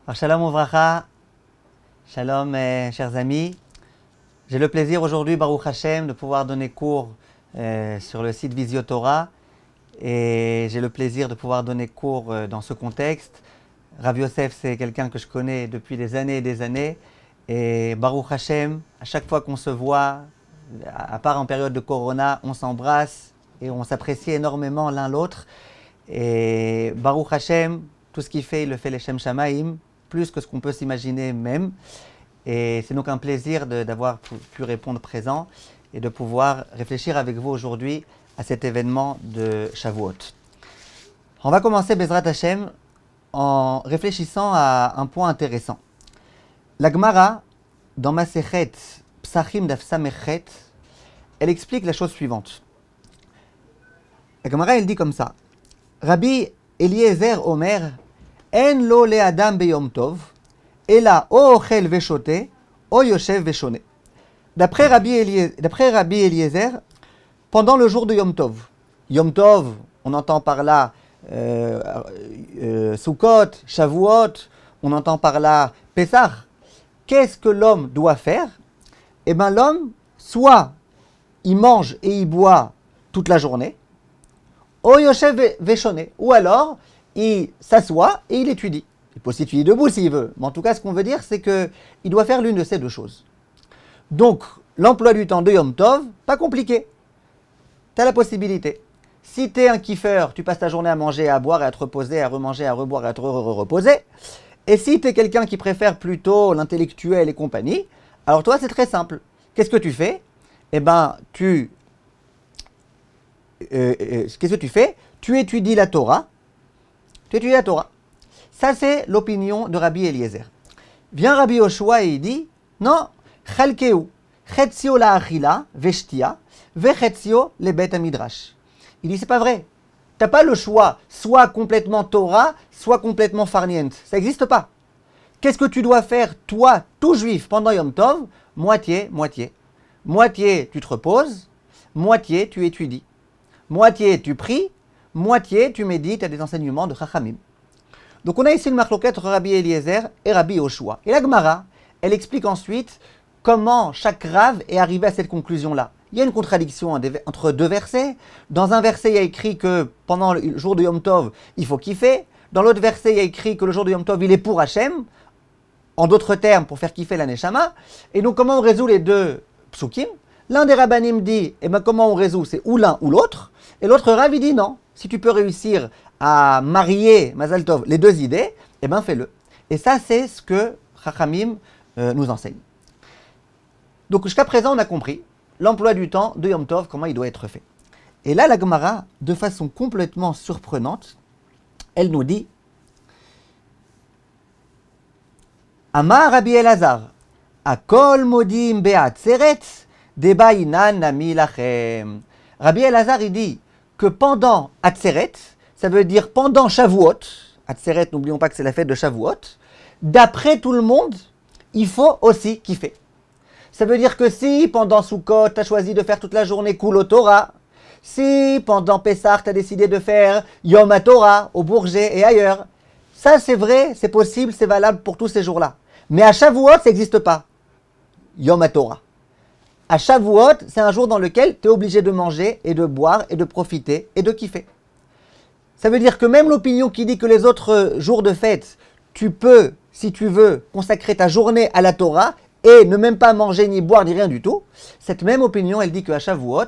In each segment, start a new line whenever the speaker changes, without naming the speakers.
Alors, Shalom Ouvracha, Shalom chers amis. J'ai le plaisir aujourd'hui, Baruch Hashem, de pouvoir donner cours sur le site Visiotorah. Et j'ai le plaisir de pouvoir donner cours dans ce contexte. Rav Yosef, c'est quelqu'un que je connais depuis des années et des années. Et Baruch Hashem, à chaque fois qu'on se voit, à part en période de Corona, on s'embrasse et on s'apprécie énormément l'un l'autre. Et Baruch Hashem, tout ce qu'il fait, il le fait Leshem Shamaim, plus que ce qu'on peut s'imaginer même. Et c'est donc un plaisir d'avoir pu répondre présent et de pouvoir réfléchir avec vous aujourd'hui à cet événement de Shavuot. On va commencer Bezrat Hashem en réfléchissant à un point intéressant. La Gemara, dans Masechet Psachim Daf Samechet, elle explique la chose suivante. La Gemara, elle dit comme ça. Rabbi Eliezer Omer, En lo le adam beyom tov, ela o ochel veshote, o yoshev veshone. D'après Rabbi Eliezer, pendant le jour de Yom Tov, on entend par là Sukkot, Shavuot, on entend par là Pesach. Qu'est-ce que l'homme doit faire? Eh bien, l'homme, soit il mange et il boit toute la journée, o yoshev veshone, ou alors il s'assoit et il étudie. Il peut aussi étudier debout s'il veut, mais en tout cas, ce qu'on veut dire, c'est qu'il doit faire l'une de ces deux choses. Donc, l'emploi du temps de Yom Tov, pas compliqué. Tu as la possibilité. Si tu es un kiffeur, tu passes ta journée à manger, à boire, à te reposer, à remanger, à reboire, à te reposer. Et si tu es quelqu'un qui préfère plutôt l'intellectuel et compagnie, alors toi, c'est très simple. Qu'est-ce que tu fais? Eh bien, qu'est-ce que tu fais? Tu étudies la Torah. Ça, c'est l'opinion de Rabbi Eliezer. Vient Rabbi Yoshua et il dit, non, chalkeu, chetzio la achila, veshtia, vechetzio le bet midrash. Il dit, c'est pas vrai. T'as pas le choix, soit complètement Torah, soit complètement farniente. Ça n'existe pas. Qu'est-ce que tu dois faire, toi, tout juif, pendant Yom Tov? Moitié, moitié. Moitié, tu te reposes, moitié, tu étudies. Moitié, tu pries, moitié, tu médites à des enseignements de Chachamim. Donc on a ici le marloquet entre Rabbi Eliezer et Rabbi Yoshua. Et la Gemara, elle explique ensuite comment chaque Rav est arrivé à cette conclusion-là. Il y a une contradiction entre deux versets. Dans un verset, il y a écrit que pendant le jour de Yom Tov, il faut kiffer. Dans l'autre verset, il y a écrit que le jour de Yom Tov, il est pour Hachem. En d'autres termes, pour faire kiffer la Neshama. Et donc comment on résout les deux psukim? L'un des rabbanim dit, eh ben, comment on résout? C'est ou l'un ou l'autre. Et l'autre Rav, il dit non. Si tu peux réussir à marier, Mazal Tov, les deux idées, eh ben fais-le. Et ça, c'est ce que Chachamim nous enseigne. Donc jusqu'à présent, on a compris l'emploi du temps de Yom Tov, comment il doit être fait. Et là, la Gemara, de façon complètement surprenante, elle nous dit Amar Rabbi Elazar, Akol modim be'atzeret, deba'inan nami lachem. Rabbi Elazar, il dit que pendant Atzeret, ça veut dire pendant Shavuot, Atzeret, n'oublions pas que c'est la fête de Shavuot, d'après tout le monde, il faut aussi kiffer. Ça veut dire que si pendant Sukkot, tu as choisi de faire toute la journée Kulo Torah, si pendant Pessah, tu as décidé de faire Yom HaTorah au Bourget et ailleurs, ça c'est vrai, c'est possible, c'est valable pour tous ces jours-là. Mais à Shavuot, ça n'existe pas. Yom HaTorah. À Shavuot, c'est un jour dans lequel tu es obligé de manger et de boire et de profiter et de kiffer. Ça veut dire que même l'opinion qui dit que les autres jours de fête, tu peux, si tu veux, consacrer ta journée à la Torah et ne même pas manger ni boire ni rien du tout, cette même opinion, elle dit qu'à Shavuot,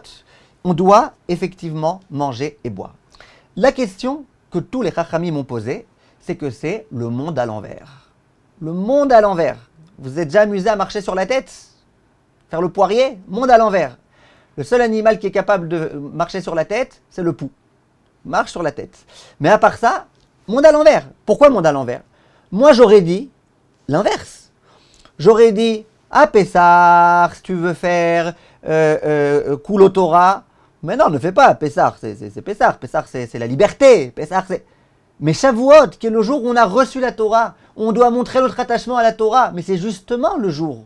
on doit effectivement manger et boire. La question que tous les Chachamim m'ont posée, c'est que c'est le monde à l'envers. Le monde à l'envers. Vous êtes déjà amusé à marcher sur la tête? Faire le poirier? Monde à l'envers. Le seul animal qui est capable de marcher sur la tête, c'est le pou. Marche sur la tête. Mais à part ça, monde à l'envers. Pourquoi monde à l'envers? Moi, j'aurais dit l'inverse. J'aurais dit, à Pessah, si tu veux faire Kulo Torah, mais non, ne fais pas Pessah, c'est Pessah. Pessah, c'est la liberté. Pessah, c'est... Mais Shavuot, qui est le jour où on a reçu la Torah, on doit montrer notre attachement à la Torah, mais c'est justement le jour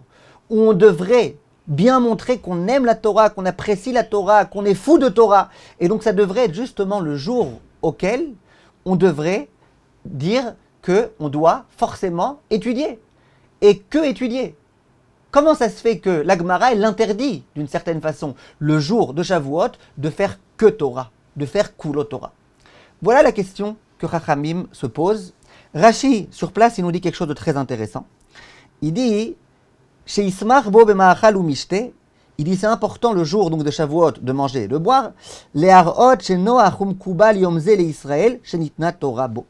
où on devrait bien montrer qu'on aime la Torah, qu'on apprécie la Torah, qu'on est fou de Torah. Et donc ça devrait être justement le jour auquel on devrait dire qu'on doit forcément étudier. Et que étudier? Comment ça se fait que la Gemara, elle interdit, d'une certaine façon, le jour de Shavuot, de faire que Torah, de faire Kulo Torah? Voilà la question que Chachamim se pose. Rashi, sur place, il nous dit quelque chose de très intéressant. Il dit, chez Ismar bo b'ma'achal ou mishte, il dit c'est important le jour donc de Shavuot de manger et de boire. Les harot chez Noachum kubal yomze le Israël chez Nitna Torah bo.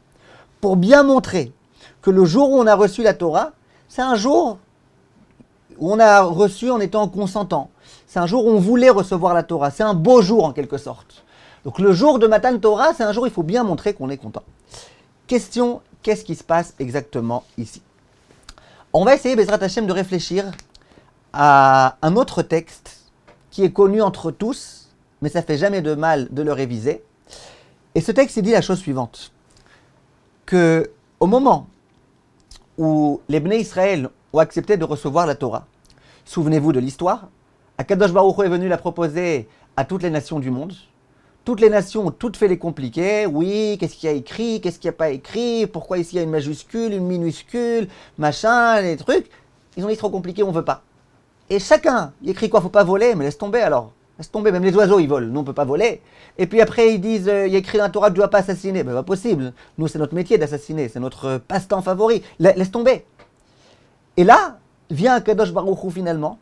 Pour bien montrer que le jour où on a reçu la Torah, c'est un jour où on a reçu en étant consentant. C'est un jour où on voulait recevoir la Torah. C'est un beau jour en quelque sorte. Donc le jour de Matan Torah, c'est un jour où il faut bien montrer qu'on est content. Question, qu'est-ce qui se passe exactement ici? On va essayer, Bezrat Hashem, de réfléchir à un autre texte qui est connu entre tous, mais ça fait jamais de mal de le réviser. Et ce texte, il dit la chose suivante, que au moment où les Bnei Israël ont accepté de recevoir la Torah, souvenez-vous de l'histoire, Akadosh Baruch Hu est venu la proposer à toutes les nations du monde. Toutes les nations ont toutes fait les compliqués. Oui, qu'est-ce qu'il y a écrit, qu'est-ce qu'il n'y a pas écrit, pourquoi ici il y a une majuscule, une minuscule, machin, les trucs. Ils ont dit trop compliqué, on ne veut pas. Et chacun, il écrit quoi, faut pas voler, mais laisse tomber alors. Laisse tomber, même les oiseaux ils volent, nous on peut pas voler. Et puis après ils disent, il y a écrit dans la Torah, tu dois pas assassiner. Ben pas possible, nous c'est notre métier d'assassiner, c'est notre passe-temps favori. Laisse tomber. Et là, vient Kadosh Baruch Hu finalement,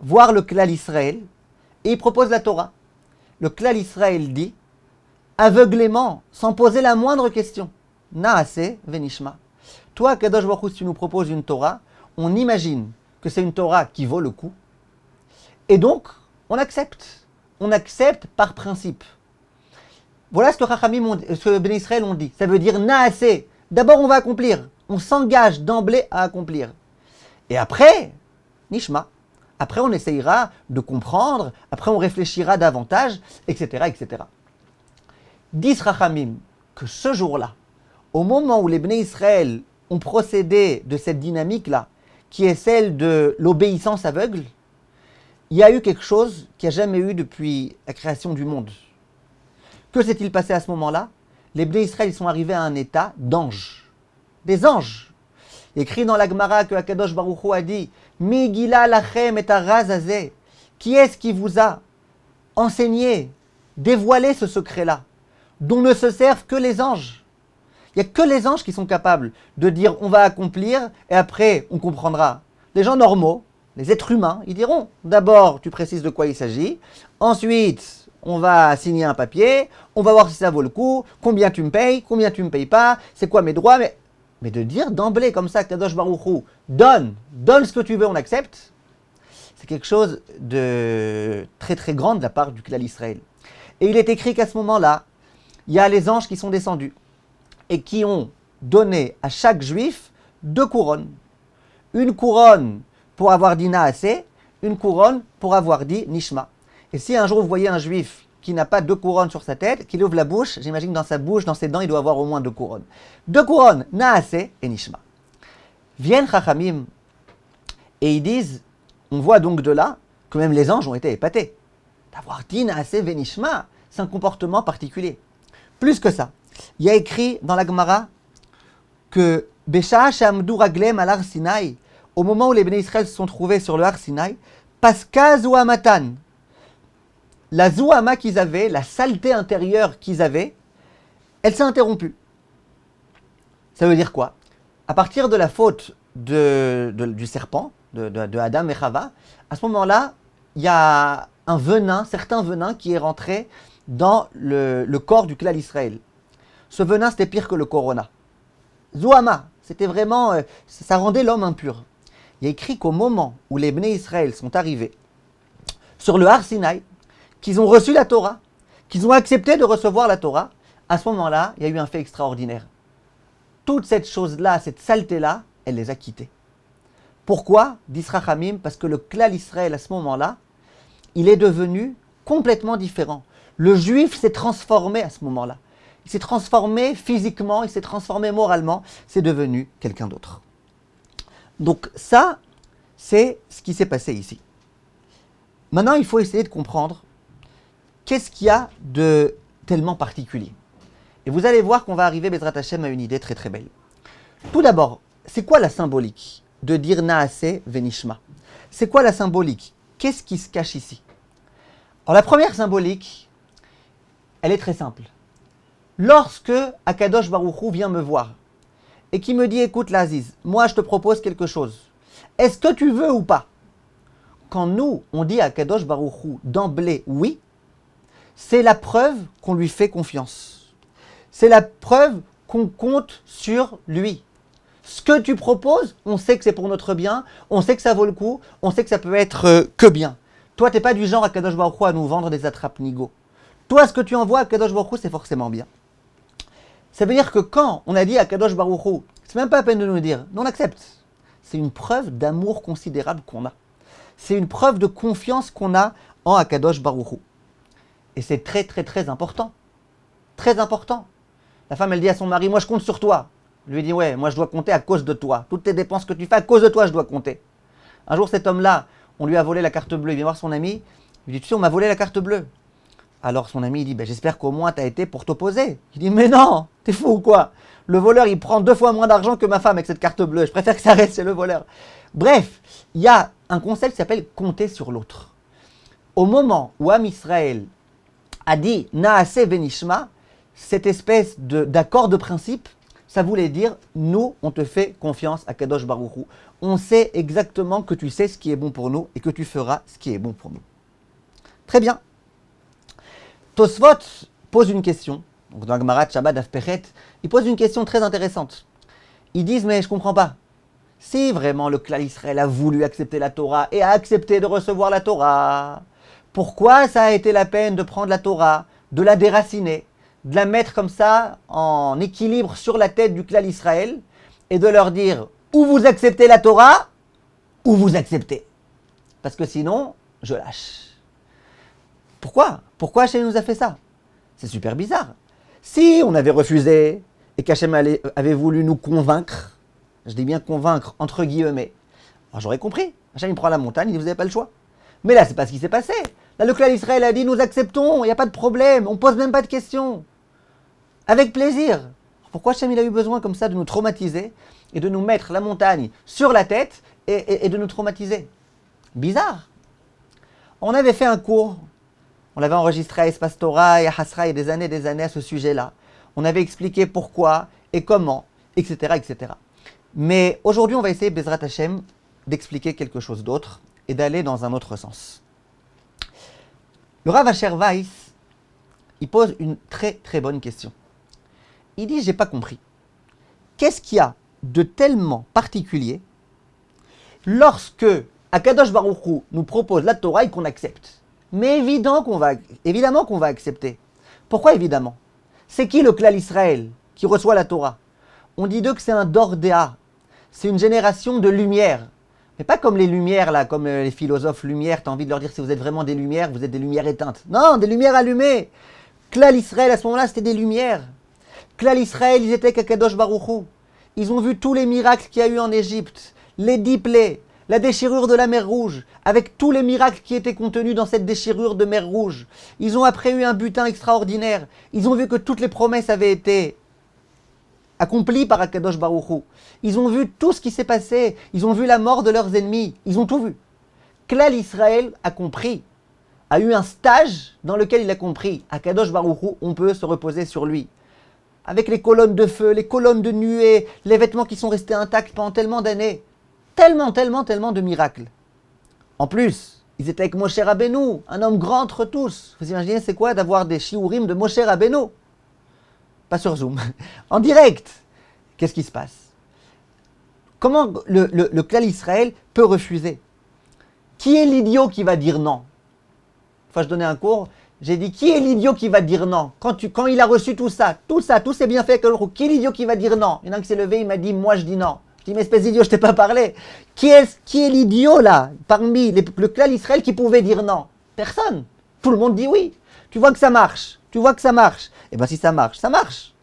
voir le Klal Israël, et il propose la Torah. Le Klal Israël dit, aveuglément, sans poser la moindre question, Naase venishma. Toi, Kadosh Baruch Hu, si tu nous proposes une Torah, on imagine que c'est une Torah qui vaut le coup, et donc, on accepte. On accepte par principe. Voilà ce que Chachamim, ce que Bnei Israël ont dit. Ça veut dire Naase. D'abord, on va accomplir. On s'engage d'emblée à accomplir. Et après, Nishma. Après, on essayera de comprendre. Après, on réfléchira davantage, etc., etc. Disent Chachamim que ce jour-là, au moment où les Bnei Israël ont procédé de cette dynamique-là, qui est celle de l'obéissance aveugle, il y a eu quelque chose qu'il n'y a jamais eu depuis la création du monde. Que s'est-il passé à ce moment-là? Les Bnei Israël sont arrivés à un état d'anges. Des anges. Écrit dans la Gemara que Akadosh Baruch Hu a dit « Migila lachem et arazazeh » Qui est-ce qui vous a enseigné, dévoilé ce secret-là, dont ne se servent que les anges? Il n'y a que les anges qui sont capables de dire « on va accomplir » et après on comprendra. Les gens normaux, les êtres humains, ils diront d'abord tu précises de quoi il s'agit, ensuite on va signer un papier, on va voir si ça vaut le coup, combien tu me payes me payes pas, c'est quoi mes droits, mais de dire d'emblée comme ça, Kadosh Baruch Hu, donne ce que tu veux, on accepte, c'est quelque chose de très très grand de la part du Klal Israël. Et il est écrit qu'à ce moment-là, il y a les anges qui sont descendus et qui ont donné à chaque juif 2 couronnes. Une couronne pour avoir dit Naase, une couronne pour avoir dit Nishma. Et si un jour vous voyez un juif qui n'a pas 2 couronnes sur sa tête, qu'il ouvre la bouche, j'imagine que dans sa bouche, dans ses dents, il doit avoir au moins 2 couronnes. 2 couronnes, Naase et Nishma. Viennent Chachamim et ils disent, on voit donc de là que même les anges ont été épatés. D'avoir dit Naase et Nishma, c'est un comportement particulier. Plus que ça, il y a écrit dans la Gemara que Besha Shamdu Raglem al Har Sinai, au moment où les Bnei Israël se sont trouvés sur le Har Sinai, Paska Zouamatan, la Zouama qu'ils avaient, la saleté intérieure qu'ils avaient, elle s'est interrompue. Ça veut dire quoi? À partir de la faute du serpent, de Adam et Chava, à ce moment-là, il y a un venin, certain venin qui est rentré dans le corps du Klal Israël. Ce venin, c'était pire que le corona. Zouama, c'était vraiment, ça rendait l'homme impur. Il y a écrit qu'au moment où les Bnei Israël sont arrivés sur le Har Sinai, qu'ils ont reçu la Torah, qu'ils ont accepté de recevoir la Torah, à ce moment-là, il y a eu un fait extraordinaire. Toute cette chose-là, cette saleté-là, elle les a quittés. Pourquoi? Dit Rachamim, parce que le Klal Israël, à ce moment-là, il est devenu complètement différent. Le juif s'est transformé à ce moment-là. Il s'est transformé physiquement, il s'est transformé moralement, c'est devenu quelqu'un d'autre. Donc ça, c'est ce qui s'est passé ici. Maintenant, il faut essayer de comprendre qu'est-ce qu'il y a de tellement particulier. Et vous allez voir qu'on va arriver, Bezrat Hashem, à une idée très très belle. Tout d'abord, c'est quoi la symbolique de dire Naaseh Venishma? C'est quoi la symbolique? Qu'est-ce qui se cache ici? Alors la première symbolique, elle est très simple. Lorsque Akadosh Baruch Hu vient me voir et qui me dit, écoute l'Aziz, moi je te propose quelque chose. Est-ce que tu veux ou pas? Quand nous, on dit à Akadosh Baruch Hu d'emblée oui, c'est la preuve qu'on lui fait confiance. C'est la preuve qu'on compte sur lui. Ce que tu proposes, on sait que c'est pour notre bien, on sait que ça vaut le coup, on sait que ça peut être que bien. Toi, tu n'es pas du genre à Kadosh Baruch Hu à nous vendre des attrape-nigo. Toi, ce que tu envoies à Kadosh Baruch Hu, c'est forcément bien. Ça veut dire que quand on a dit à Kadosh Baruch Hu, c'est même pas la peine de nous dire, on accepte. C'est une preuve d'amour considérable qu'on a. C'est une preuve de confiance qu'on a en Akadosh Baruch Hu. Et c'est très très très important. Très important. La femme, elle dit à son mari, moi je compte sur toi. Lui dit, ouais, moi je dois compter à cause de toi. Toutes tes dépenses que tu fais, à cause de toi, je dois compter. Un jour, cet homme-là, on lui a volé la carte bleue. Il vient voir son ami. Il lui dit, tu sais, on m'a volé la carte bleue. Alors son ami, il dit, ben, j'espère qu'au moins tu as été pour t'opposer. Il dit, mais non, t'es fou ou quoi? Le voleur, il prend 2 fois moins d'argent que ma femme avec cette carte bleue. Je préfère que ça reste chez le voleur. Bref, il y a un concept qui s'appelle compter sur l'autre. Au moment où Am Israël a dit Naaseh Venishma, cette espèce d'accord de principe, ça voulait dire, nous, on te fait confiance à Kadosh Baruch Hu. On sait exactement que tu sais ce qui est bon pour nous et que tu feras ce qui est bon pour nous. Très bien. Tosfot pose une question. Donc dans Gemara Shabbat Daf Pechet, il pose une question très intéressante. Ils disent, mais je ne comprends pas. Si vraiment le clan Israël a voulu accepter la Torah et a accepté de recevoir la Torah, pourquoi ça a été la peine de prendre la Torah, de la déraciner, de la mettre comme ça en équilibre sur la tête du clan Israël et de leur dire ou vous acceptez la Torah ou vous acceptez. Parce que sinon, je lâche. Pourquoi? Pourquoi Hachem nous a fait ça? C'est super bizarre. Si on avait refusé et qu'Hachem avait voulu nous convaincre, je dis bien convaincre entre guillemets, alors j'aurais compris. Hachem il prend la montagne, il dit vous n'avez pas le choix. Mais là, c'est pas ce qui s'est passé. Là, le clan Israël a dit nous acceptons, il n'y a pas de problème, on ne pose même pas de questions. Avec plaisir. Pourquoi Hachem il a eu besoin comme ça de nous traumatiser et de nous mettre la montagne sur la tête et de nous traumatiser? Bizarre. On avait fait un cours, on l'avait enregistré à Espace Torah et à Hasra il y a des années à ce sujet-là. On avait expliqué pourquoi et comment, etc. etc. Mais aujourd'hui, on va essayer, Bezrat Hashem, d'expliquer quelque chose d'autre et d'aller dans un autre sens. Le Rav Asher Weiss, il pose une très très bonne question. Il dit, j'ai pas compris. Qu'est-ce qu'il y a de tellement particulier lorsque Akadosh Baruch Hu nous propose la Torah et qu'on accepte? Mais évidemment qu'on va accepter. Pourquoi évidemment? C'est qui le clan Israël qui reçoit la Torah? On dit d'eux que c'est un Dordéa. C'est une génération de lumière. Mais pas comme les lumières, là, comme les philosophes lumières. Tu as envie de leur dire si vous êtes vraiment des lumières, vous êtes des lumières éteintes. Non, des lumières allumées. Klal Israël, à ce moment-là, c'était des lumières. Klal Israël, ils étaient qu'Akadosh Baruch Hu. Ils ont vu tous les miracles qu'il y a eu en Égypte. Les 10 plaies, la déchirure de la mer Rouge, avec tous les miracles qui étaient contenus dans cette déchirure de mer Rouge. Ils ont après eu un butin extraordinaire. Ils ont vu que toutes les promesses avaient été accomplies par Akadosh Baruch Hu. Ils ont vu tout ce qui s'est passé. Ils ont vu la mort de leurs ennemis. Ils ont tout vu. Klal Israël a compris, a eu un stage dans lequel il a compris. Akadosh Baruch Hu, on peut se reposer sur lui. Avec les colonnes de feu, les colonnes de nuée, les vêtements qui sont restés intacts pendant tellement d'années. Tellement de miracles. En plus, ils étaient avec Moshe Rabbeinu, un homme grand entre tous. Vous imaginez c'est quoi d'avoir des shiurim de Moshe Rabbeinu? Pas sur Zoom, en direct. Qu'est-ce qui se passe? Comment le clan Israël peut refuser? Qui est l'idiot qui va dire non? Enfin, je donnais un cours, j'ai dit qui est l'idiot qui va dire non? Quand il a reçu tout s'est bien fait. Qui est l'idiot qui va dire non? Il y en a un qui s'est levé, il m'a dit moi je dis non. Je dis mais espèce d'idiot, je t'ai pas parlé. Qui est l'idiot là, parmi le clan Israël qui pouvait dire non? Personne. Tout le monde dit oui. Tu vois que ça marche. Eh bien si ça marche, ça marche.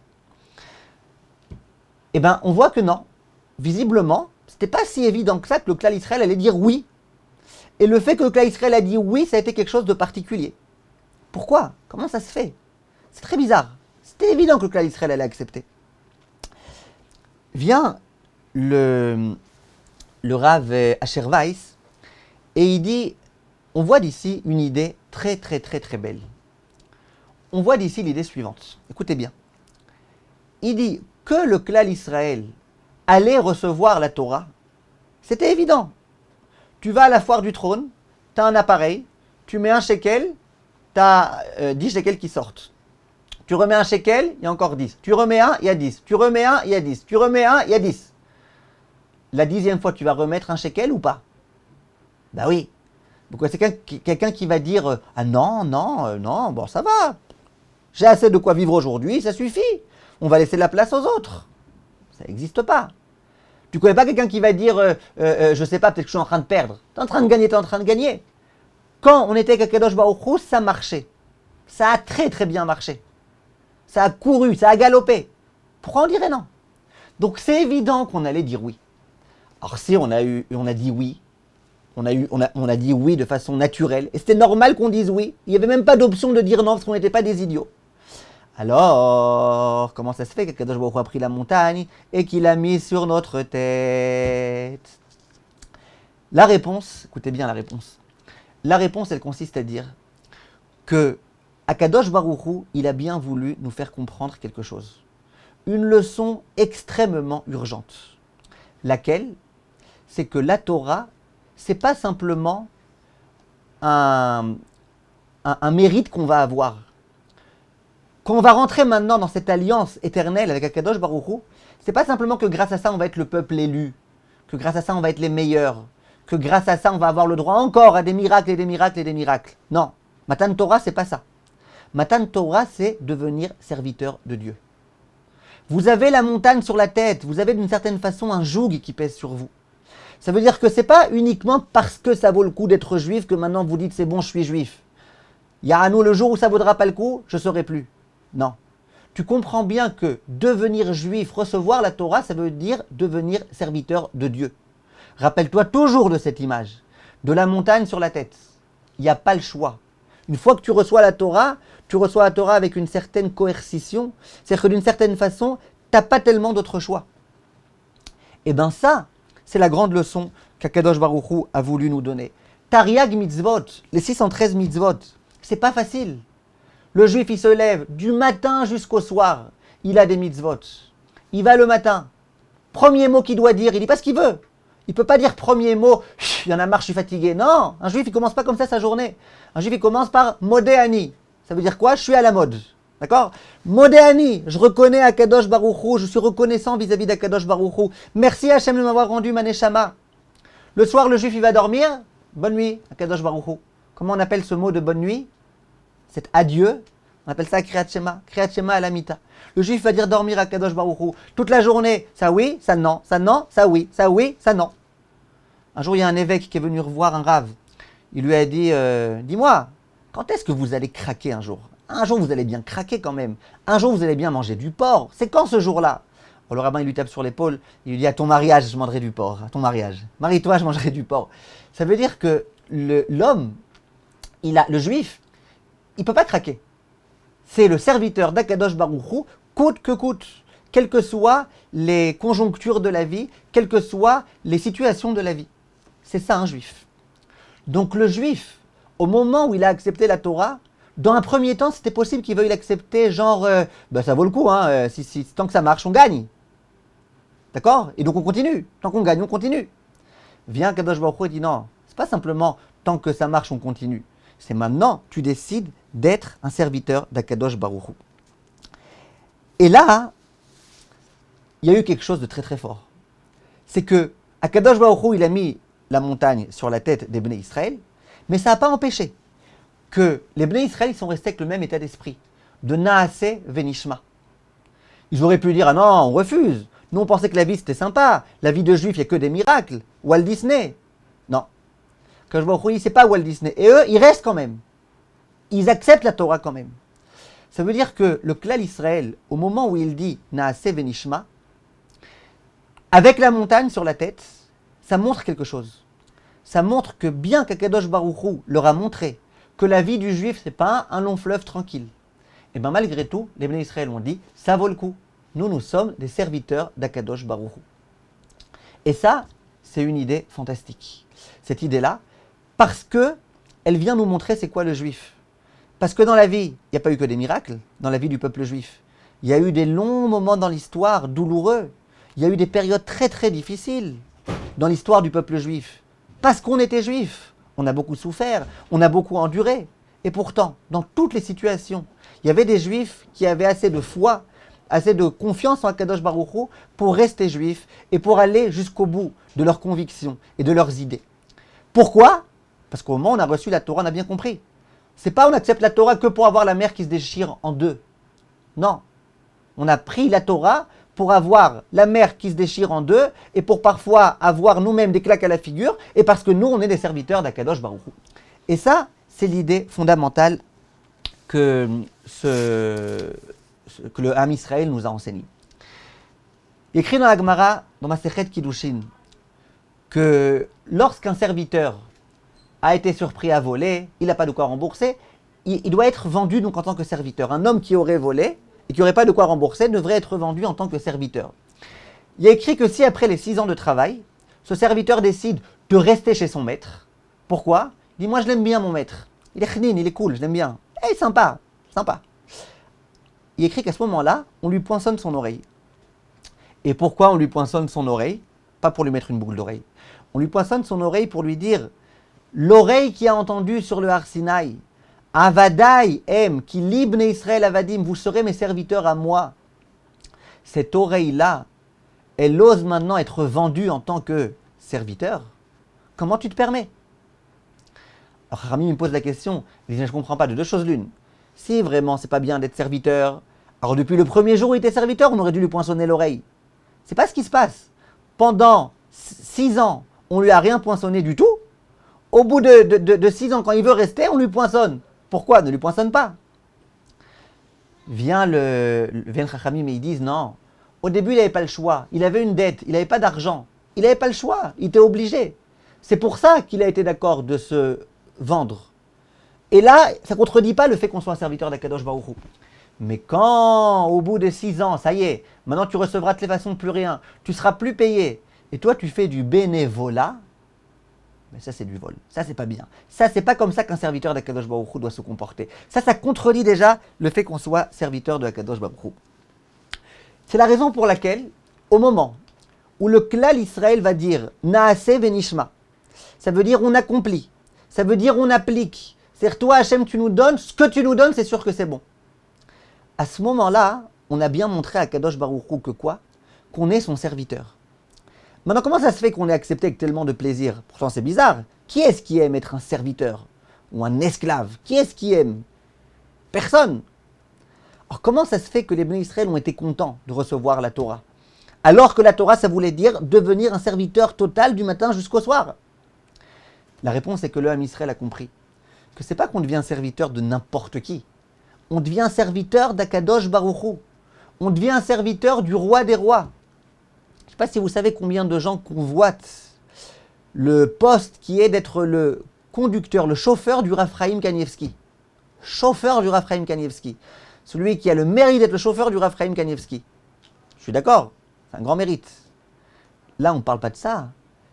Eh bien on voit que non. Visiblement, c'était pas si évident que ça que le clan Israël allait dire oui. Et le fait que le clan Israël a dit oui, ça a été quelque chose de particulier. Pourquoi? Comment ça se fait? C'est très bizarre. C'était évident que le clan Israël allait accepter. vient le Rav Asher Weiss et il dit, on voit d'ici une idée très très très très belle. On voit d'ici l'idée suivante. Écoutez bien. Il dit que le Klal Israël allait recevoir la Torah, c'était évident. Tu vas à la foire du trône, tu as un appareil, tu mets un shekel, tu as 10 shekels qui sortent. Tu remets un shekel, il y a encore 10. Tu remets un, il y a 10. Tu remets un, il y a 10. Tu remets un, il y a 10. La 10e fois, tu vas remettre un shekel ou pas? Ben oui. Donc c'est quelqu'un qui va dire ah non, bon ça va. J'ai assez de quoi vivre aujourd'hui, ça suffit. On va laisser la place aux autres. Ça n'existe pas. Tu ne connais pas quelqu'un qui va dire je sais pas, peut-être que je suis en train de perdre. Tu es en train de gagner, tu es en train de gagner. Quand on était avec Akadosh Baruch Hu, ça marchait. Ça a très très bien marché. Ça a couru, ça a galopé. Pourquoi on dirait non? Donc c'est évident qu'on allait dire oui. Alors si on a dit oui, on a dit oui de façon naturelle, et c'était normal qu'on dise oui. Il n'y avait même pas d'option de dire non parce qu'on n'était pas des idiots. Alors, comment ça se fait qu'Akadosh Baruch Hu a pris la montagne et qu'il l'a mis sur notre tête? La réponse, écoutez bien la réponse. La réponse, elle consiste à dire que Akadosh Baruch Hu, il a bien voulu nous faire comprendre quelque chose. Une leçon extrêmement urgente. Laquelle? C'est que la Torah, c'est pas simplement un mérite qu'on va avoir. Quand on va rentrer maintenant dans cette alliance éternelle avec Akadosh Baruch Hu, c'est pas simplement que grâce à ça on va être le peuple élu, que grâce à ça on va être les meilleurs, que grâce à ça on va avoir le droit encore à des miracles et des miracles et des miracles. Non, Matan Torah c'est pas ça. Matan Torah c'est devenir serviteur de Dieu. Vous avez la montagne sur la tête, vous avez d'une certaine façon un joug qui pèse sur vous. Ça veut dire que c'est pas uniquement parce que ça vaut le coup d'être juif que maintenant vous dites c'est bon je suis juif. Ya'anou, le jour où ça vaudra pas le coup, je serai plus. Non. Tu comprends bien que devenir juif, recevoir la Torah, ça veut dire devenir serviteur de Dieu. Rappelle-toi toujours de cette image, de la montagne sur la tête. Il n'y a pas le choix. Une fois que tu reçois la Torah avec une certaine coercition, c'est-à-dire que d'une certaine façon, tu n'as pas tellement d'autres choix. Et bien ça, c'est la grande leçon qu'Akadosh Baruch Hu a voulu nous donner. Tariag mitzvot, les 613 mitzvot, c'est pas facile. Le juif, il se lève du matin jusqu'au soir. Il a des mitzvot. Il va le matin. Premier mot qu'il doit dire, il dit pas ce qu'il veut. Il ne peut pas dire premier mot, il y en a marre, je suis fatigué. Non, un juif, il ne commence pas comme ça sa journée. Un juif, il commence par modéani. Ça veut dire quoi? Je suis à la mode. D'accord? Modéani, je reconnais Akadosh Baruch Hu, je suis reconnaissant vis-à-vis d'Akadosh Baruch Hu. Merci Hachem de m'avoir rendu ma neshama. Le soir, le juif, il va dormir. Bonne nuit, Akadosh Baruch Hu. Comment on appelle ce mot de bonne nuit? C'est adieu, on appelle ça Kriyat Shema Alamita. Le juif va dire dormir à Kadosh Baruch Hu toute la journée, ça oui, ça non, ça non, ça oui, ça non. Un jour, il y a un évêque qui est venu revoir un rave. Il lui a dit, dis-moi, quand est-ce que vous allez craquer un jour? Un jour, vous allez bien craquer quand même. Un jour, vous allez bien manger du porc. C'est quand ce jour-là? Alors, le rabbin, il lui tape sur l'épaule, il lui dit, à ton mariage, je mangerai du porc. À ton mariage. Marie-toi, je mangerai du porc. Ça veut dire que l'homme, le juif, il ne peut pas craquer. C'est le serviteur d'Akadosh Baruch Hu, coûte que coûte, quelles que soient les conjonctures de la vie, quelles que soient les situations de la vie. C'est ça un juif. Donc le juif, au moment où il a accepté la Torah, dans un premier temps, c'était possible qu'il veuille l'accepter, genre, ça vaut le coup, hein, tant que ça marche, on gagne. D'accord? Et donc on continue. Tant qu'on gagne, on continue. Vient Akadosh Baruch Hu et dit non, c'est pas simplement tant que ça marche, on continue. C'est maintenant, tu décides d'être un serviteur d'Akadosh Baruch Hu. Et là, il y a eu quelque chose de très très fort. C'est que Akadosh Baruch Hu, il a mis la montagne sur la tête des Bnei Israël, mais ça n'a pas empêché que les Bnei Israël ils sont restés avec le même état d'esprit, de Naaseh Venishma. Ils auraient pu dire, ah non, on refuse. Nous, on pensait que la vie c'était sympa. La vie de juif, il n'y a que des miracles. Walt Disney. Non. Akadosh Baruch Hu, c'est pas Walt Disney. Et eux, ils restent quand même. Ils acceptent la Torah quand même. Ça veut dire que le Klal Israël, au moment où il dit Naaseh Venishma, avec la montagne sur la tête, ça montre quelque chose. Ça montre que bien qu'Akadosh Baruch Hu leur a montré que la vie du juif, c'est pas un long fleuve tranquille, et bien malgré tout, les Bnei Israël ont dit, ça vaut le coup. nous sommes des serviteurs d'Akadosh Baruch Hu. Et ça, c'est une idée fantastique. Cette idée-là, parce que elle vient nous montrer c'est quoi le juif. Parce que dans la vie, il n'y a pas eu que des miracles, dans la vie du peuple juif. Il y a eu des longs moments dans l'histoire douloureux. Il y a eu des périodes très très difficiles dans l'histoire du peuple juif. Parce qu'on était juif, on a beaucoup souffert, on a beaucoup enduré. Et pourtant, dans toutes les situations, il y avait des juifs qui avaient assez de foi, assez de confiance en Akadosh Baruch Hu pour rester juifs et pour aller jusqu'au bout de leurs convictions et de leurs idées. Pourquoi ? Parce qu'au moment où on a reçu la Torah, on a bien compris. C'est pas on accepte la Torah que pour avoir la mer qui se déchire en deux. Non. On a pris la Torah pour avoir la mer qui se déchire en deux et pour parfois avoir nous-mêmes des claques à la figure et parce que nous, on est des serviteurs d'Akadosh Baruch Hu. Et ça, c'est l'idée fondamentale que le Ham Israël nous a enseigné. Il écrit dans la Gemara, dans Masechet Kiddushin, que lorsqu'un serviteur a été surpris à voler, il n'a pas de quoi rembourser, il doit être vendu donc en tant que serviteur. Un homme qui aurait volé et qui n'aurait pas de quoi rembourser devrait être vendu en tant que serviteur. Il y a écrit que si après les 6 ans de travail, ce serviteur décide de rester chez son maître, pourquoi ? Il dit, moi je l'aime bien mon maître, il est chnin, il est cool, je l'aime bien, il est sympa, sympa. Il écrit qu'à ce moment-là, on lui poinçonne son oreille. Et pourquoi on lui poinçonne son oreille ? Pas pour lui mettre une boucle d'oreille. On lui poinçonne son oreille pour lui dire l'oreille qui a entendu sur le Har Sinaï, Avadai em, qui libne Israël Avadim, vous serez mes serviteurs à moi. Cette oreille-là, elle ose maintenant être vendue en tant que serviteur. Comment tu te permets ? Alors Rami me pose la question, il dit, je ne comprends pas de deux choses l'une. Si vraiment c'est pas bien d'être serviteur, alors depuis le premier jour où il était serviteur, on aurait dû lui poinçonner l'oreille. C'est pas ce qui se passe. Pendant 6 ans, on lui a rien poinçonné du tout. Au bout de 6 ans, quand il veut rester, on lui poinçonne. Pourquoi ? Ne lui poinçonne pas. Viennent Chachamim et ils disent non. Au début, il n'avait pas le choix. Il avait une dette, il n'avait pas d'argent. Il n'avait pas le choix, il était obligé. C'est pour ça qu'il a été d'accord de se vendre. Et là, ça ne contredit pas le fait qu'on soit un serviteur d'Akadosh Baruch Hu. Mais quand, au bout de 6 ans, ça y est, maintenant tu recevras de toutes les façons plus rien, tu seras plus payé, et toi tu fais du bénévolat, mais ça c'est du vol, ça c'est pas bien. Ça c'est pas comme ça qu'un serviteur d'Akadosh Baruch Hu doit se comporter. Ça contredit déjà le fait qu'on soit serviteur de Akadosh Baruch Hu. C'est la raison pour laquelle, au moment où le Klal Israël va dire Naaseh venishma, ça veut dire on accomplit, ça veut dire on applique. C'est-à-dire toi Hachem tu nous donnes, ce que tu nous donnes c'est sûr que c'est bon. À ce moment-là, on a bien montré à Kadosh Baruch Hu que quoi ? Qu'on est son serviteur. Maintenant, comment ça se fait qu'on est accepté avec tellement de plaisir ? Pourtant, c'est bizarre. Qui est-ce qui aime être un serviteur ? Ou un esclave ? Qui est-ce qui aime ? Personne. Alors, comment ça se fait que les Bnei Israël ont été contents de recevoir la Torah ? Alors que la Torah, ça voulait dire devenir un serviteur total du matin jusqu'au soir. La réponse est que le Ham Israël a compris que c'est pas qu'on devient serviteur de n'importe qui. On devient serviteur d'Akadosh Baruch Hu. On devient un serviteur du roi des rois. Je ne sais pas si vous savez combien de gens convoitent le poste qui est d'être le conducteur, le chauffeur du Rav Chaim Kanievski. Chauffeur du Rav Chaim Kanievski. Celui qui a le mérite d'être le chauffeur du Rav Chaim Kanievski. Je suis d'accord, c'est un grand mérite. Là, on ne parle pas de ça.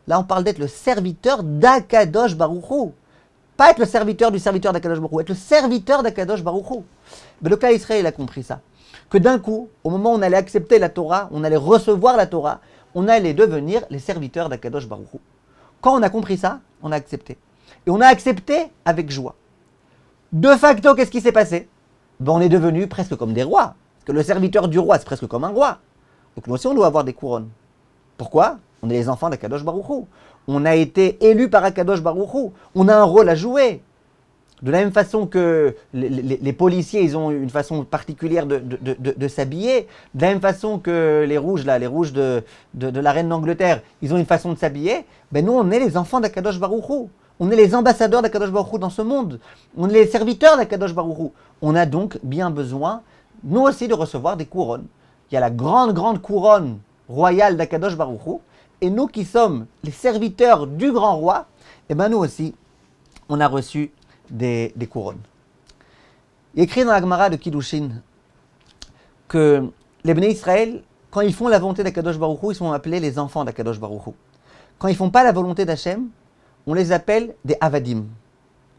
Là, on parle d'être le serviteur d'Akadosh Baruch Hu. Pas être le serviteur du serviteur d'Akadosh Baruch Hu, être le serviteur d'Akadosh Baruch Hu. Mais le Klal Israël a compris ça. Que d'un coup, au moment où on allait accepter la Torah, on allait recevoir la Torah, on allait devenir les serviteurs d'Akadosh Baruch Hu. Quand on a compris ça, on a accepté. Et on a accepté avec joie. De facto, qu'est-ce qui s'est passé ? On est devenus presque comme des rois. Parce que le serviteur du roi, c'est presque comme un roi. Donc nous aussi, on doit avoir des couronnes. Pourquoi ? On est les enfants d'Akadosh Baruch Hu. On a été élus par Akadosh Baruch Hu. On a un rôle à jouer. De la même façon que les policiers, ils ont une façon particulière de s'habiller. De la même façon que les rouges de la reine d'Angleterre, ils ont une façon de s'habiller. Ben nous, on est les enfants d'Akadosh Baruch Hu. On est les ambassadeurs d'Akadosh Baruch Hu dans ce monde. On est les serviteurs d'Akadosh Baruch Hu. On a donc bien besoin, nous aussi, de recevoir des couronnes. Il y a la grande couronne royale d'Akadosh Baruch Hu. Et nous qui sommes les serviteurs du grand roi, eh ben nous aussi, on a reçu des couronnes. Il est écrit dans la Gemara de Kiddushin que les Bnei Israël, quand ils font la volonté d'Akadosh Baruch Hu, ils sont appelés les enfants d'Akadosh Baruch Hu. Quand ils ne font pas la volonté d'Hachem, on les appelle des avadim.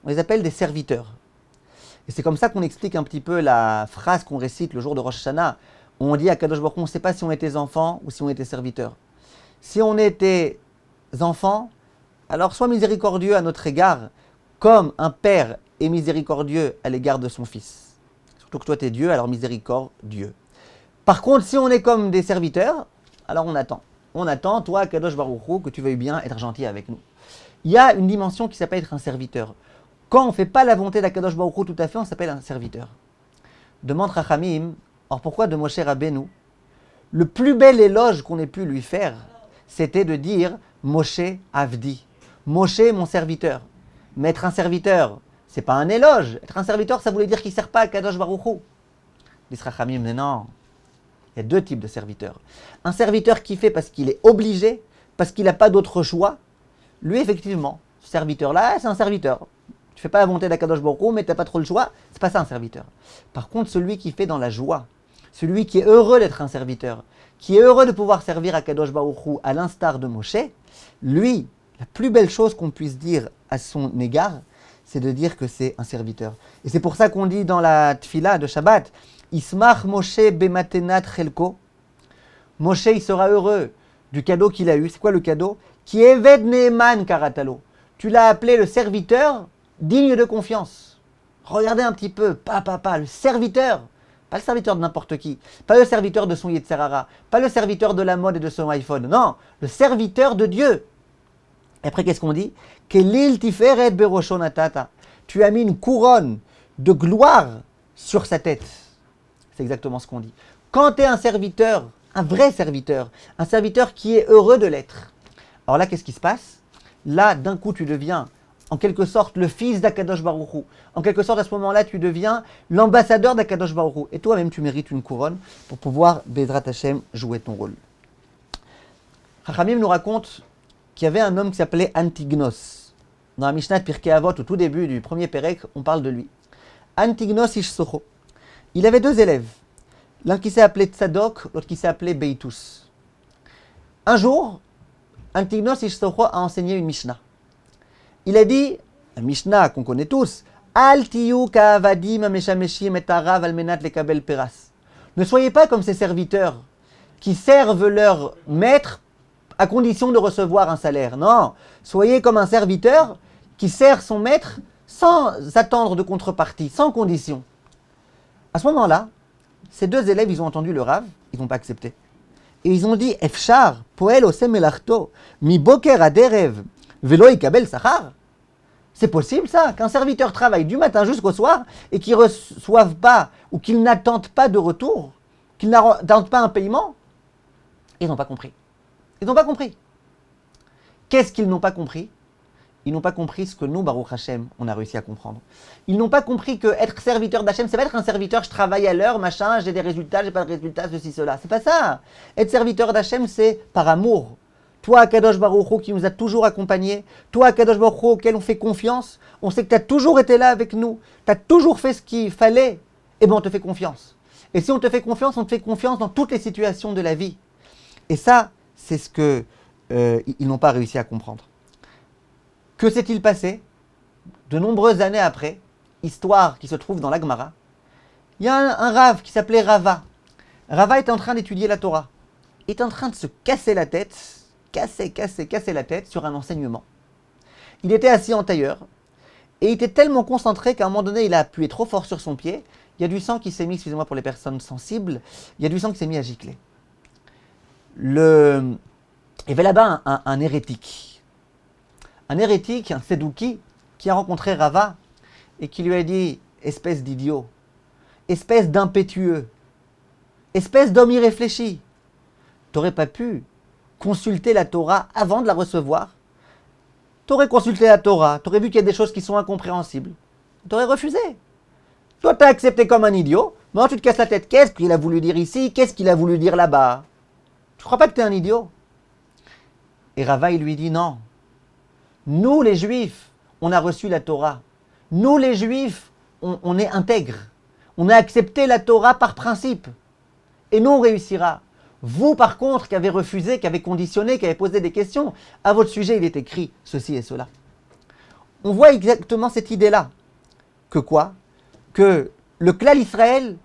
On les appelle des serviteurs. Et c'est comme ça qu'on explique un petit peu la phrase qu'on récite le jour de Rosh Hashanah. On dit à Akadosh Baruch Hu, on ne sait pas si on était enfants ou si on était serviteurs. Si on était enfants, alors sois miséricordieux à notre égard, comme un père est miséricordieux à l'égard de son fils. Surtout que toi tu es Dieu, alors miséricordieux. Par contre, si on est comme des serviteurs, alors on attend. On attend, toi, Kadosh Baruch Hu, que tu veuilles bien être gentil avec nous. Il y a une dimension qui s'appelle être un serviteur. Quand on ne fait pas la volonté d'Akadosh Baruch Hu tout à fait, on s'appelle un serviteur. Demande Chachamim, or pourquoi de Moshe Rabbeinu, le plus bel éloge qu'on ait pu lui faire, c'était de dire Moshe Avdi. Moshe, mon serviteur. Mais être un serviteur, c'est pas un éloge. Être un serviteur, ça voulait dire qu'il ne sert pas à Kadosh Baruch Hu. Dit Chachamim, mais non. Il y a deux types de serviteurs. Un serviteur qui fait parce qu'il est obligé, parce qu'il n'a pas d'autre choix. Lui, effectivement, ce serviteur-là, c'est un serviteur. Tu ne fais pas la volonté d'Akadosh Baruch Hu, mais tu n'as pas trop le choix. C'est pas ça un serviteur. Par contre, celui qui fait dans la joie, celui qui est heureux d'être un serviteur, qui est heureux de pouvoir servir Akadosh Baruch Hu à l'instar de Moshe, lui, la plus belle chose qu'on puisse dire à son égard, c'est de dire que c'est un serviteur. Et c'est pour ça qu'on dit dans la tfila de Shabbat, Ismach Moshe bematenat chelko. Moshe, il sera heureux du cadeau qu'il a eu. C'est quoi le cadeau? Qui eved neeman karatalo. Tu l'as appelé le serviteur digne de confiance. Regardez un petit peu, le serviteur. Pas le serviteur de n'importe qui. Pas le serviteur de son Yetzerara. Pas le serviteur de la mode et de son iPhone. Non, le serviteur de Dieu. Et après, qu'est-ce qu'on dit? Kelil tiferet berosho natata. Tu as mis une couronne de gloire sur sa tête. C'est exactement ce qu'on dit. Quand tu es un serviteur, un vrai serviteur, un serviteur qui est heureux de l'être, alors là, qu'est-ce qui se passe? Là, d'un coup, tu deviens, en quelque sorte, le fils d'Akadosh Baruch Hu. En quelque sorte, à ce moment-là, tu deviens l'ambassadeur d'Akadosh Baruch Hu. Et toi-même, tu mérites une couronne pour pouvoir, Bezrat Hashem, jouer ton rôle. Chachamim nous raconte qu'il y avait un homme qui s'appelait Antignos. Dans la Mishnah de Pirkei Avot, au tout début du premier Pérek, on parle de lui. Antignos ish Socho. Il avait deux élèves. L'un qui s'est appelé Tzadok, l'autre qui s'est appelé Beitus. Un jour, Antignos ish Socho a enseigné une Mishnah. Il a dit, la Mishnah qu'on connaît tous, Al tiyu ka'avadim ameshameshim et arav almenat lekabel peras. Ne soyez pas comme ces serviteurs qui servent leur maître à condition de recevoir un salaire. Non, soyez comme un serviteur qui sert son maître sans attendre de contrepartie, sans condition. À ce moment-là, ces deux élèves, ils ont entendu le Rav, ils n'ont pas accepté. Et ils ont dit, Efshar, poel osem melachto, mi boker aderev, velo ikabel sachar. C'est possible ça, qu'un serviteur travaille du matin jusqu'au soir et qu'il ne reçoive pas ou qu'il n'attende pas de retour, qu'il n'attende pas un paiement? Ils n'ont pas compris. Ils n'ont pas compris. Qu'est-ce qu'ils n'ont pas compris? Ils n'ont pas compris ce que nous, Baruch Hashem, on a réussi à comprendre. Ils n'ont pas compris que être serviteur d'Hachem, c'est pas être un serviteur, je travaille à l'heure, machin, j'ai des résultats, j'ai pas de résultats, ceci, cela. C'est pas ça. Être serviteur d'Hachem, c'est par amour. Toi, Kadosh Baruch Hu, qui nous a toujours accompagnés, toi, Kadosh Baruch Hu, auquel on fait confiance, on sait que tu as toujours été là avec nous, tu as toujours fait ce qu'il fallait, et bien on te fait confiance. Et si on te fait confiance dans toutes les situations de la vie. Et ça, c'est ce que ils n'ont pas réussi à comprendre. Que s'est-il passé? De nombreuses années après, histoire qui se trouve dans la Gemara, il y a un Rav qui s'appelait Rava. Rava est en train d'étudier la Torah. Il est en train de se casser la tête, casser la tête sur un enseignement. Il était assis en tailleur et il était tellement concentré qu'à un moment donné, il a appuyé trop fort sur son pied. Il y a du sang qui s'est mis, excusez-moi pour les personnes sensibles, il y a du sang qui s'est mis à gicler. Il y avait là-bas un hérétique. Un hérétique, un sédouki, qui a rencontré Rava et qui lui a dit « Espèce d'idiot, espèce d'impétueux, espèce d'homme irréfléchi, t'aurais pas pu consulter la Torah avant de la recevoir? T'aurais consulté la Torah, t'aurais vu qu'il y a des choses qui sont incompréhensibles, t'aurais refusé. Toi, t'as accepté comme un idiot, maintenant tu te casses la tête. Qu'est-ce qu'il a voulu dire ici? Qu'est-ce qu'il a voulu dire là-bas? Tu crois pas que t'es un idiot ?» Et Rava, il lui dit « Non. Nous, les Juifs, on a reçu la Torah. Nous, les Juifs, on est intègres. On a accepté la Torah par principe. et nous on réussira. Vous par contre qui avez refusé, qui avez conditionné, qui avez posé des questions, à votre sujet il est écrit ceci et cela. On voit exactement cette idée-là. Que quoi? Que le Klal Israël,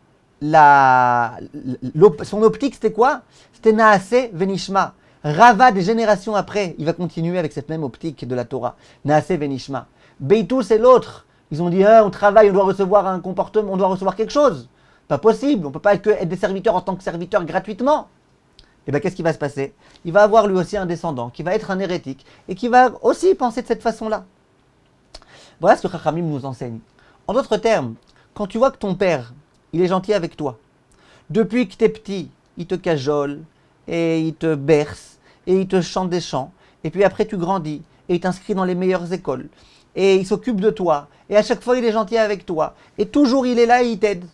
son optique c'était quoi? C'était Naaseh Venishma. Rava des générations après, il va continuer avec cette même optique de la Torah. Naaseh Venishma. Beitou c'est l'autre. Ils ont dit on travaille, on doit recevoir un comportement, on doit recevoir quelque chose. Pas possible, on ne peut pas être des serviteurs en tant que serviteurs gratuitement. Et bien qu'est-ce qui va se passer? Il va avoir lui aussi un descendant qui va être un hérétique et qui va aussi penser de cette façon-là. Voilà ce que Chachamim nous enseigne. En d'autres termes, quand tu vois que ton père, il est gentil avec toi, depuis que tu es petit, il te cajole, et il te berce, et il te chante des chants, et puis après tu grandis, et il t'inscrit dans les meilleures écoles, et il s'occupe de toi, et à chaque fois il est gentil avec toi, et toujours il est là et il t'aide.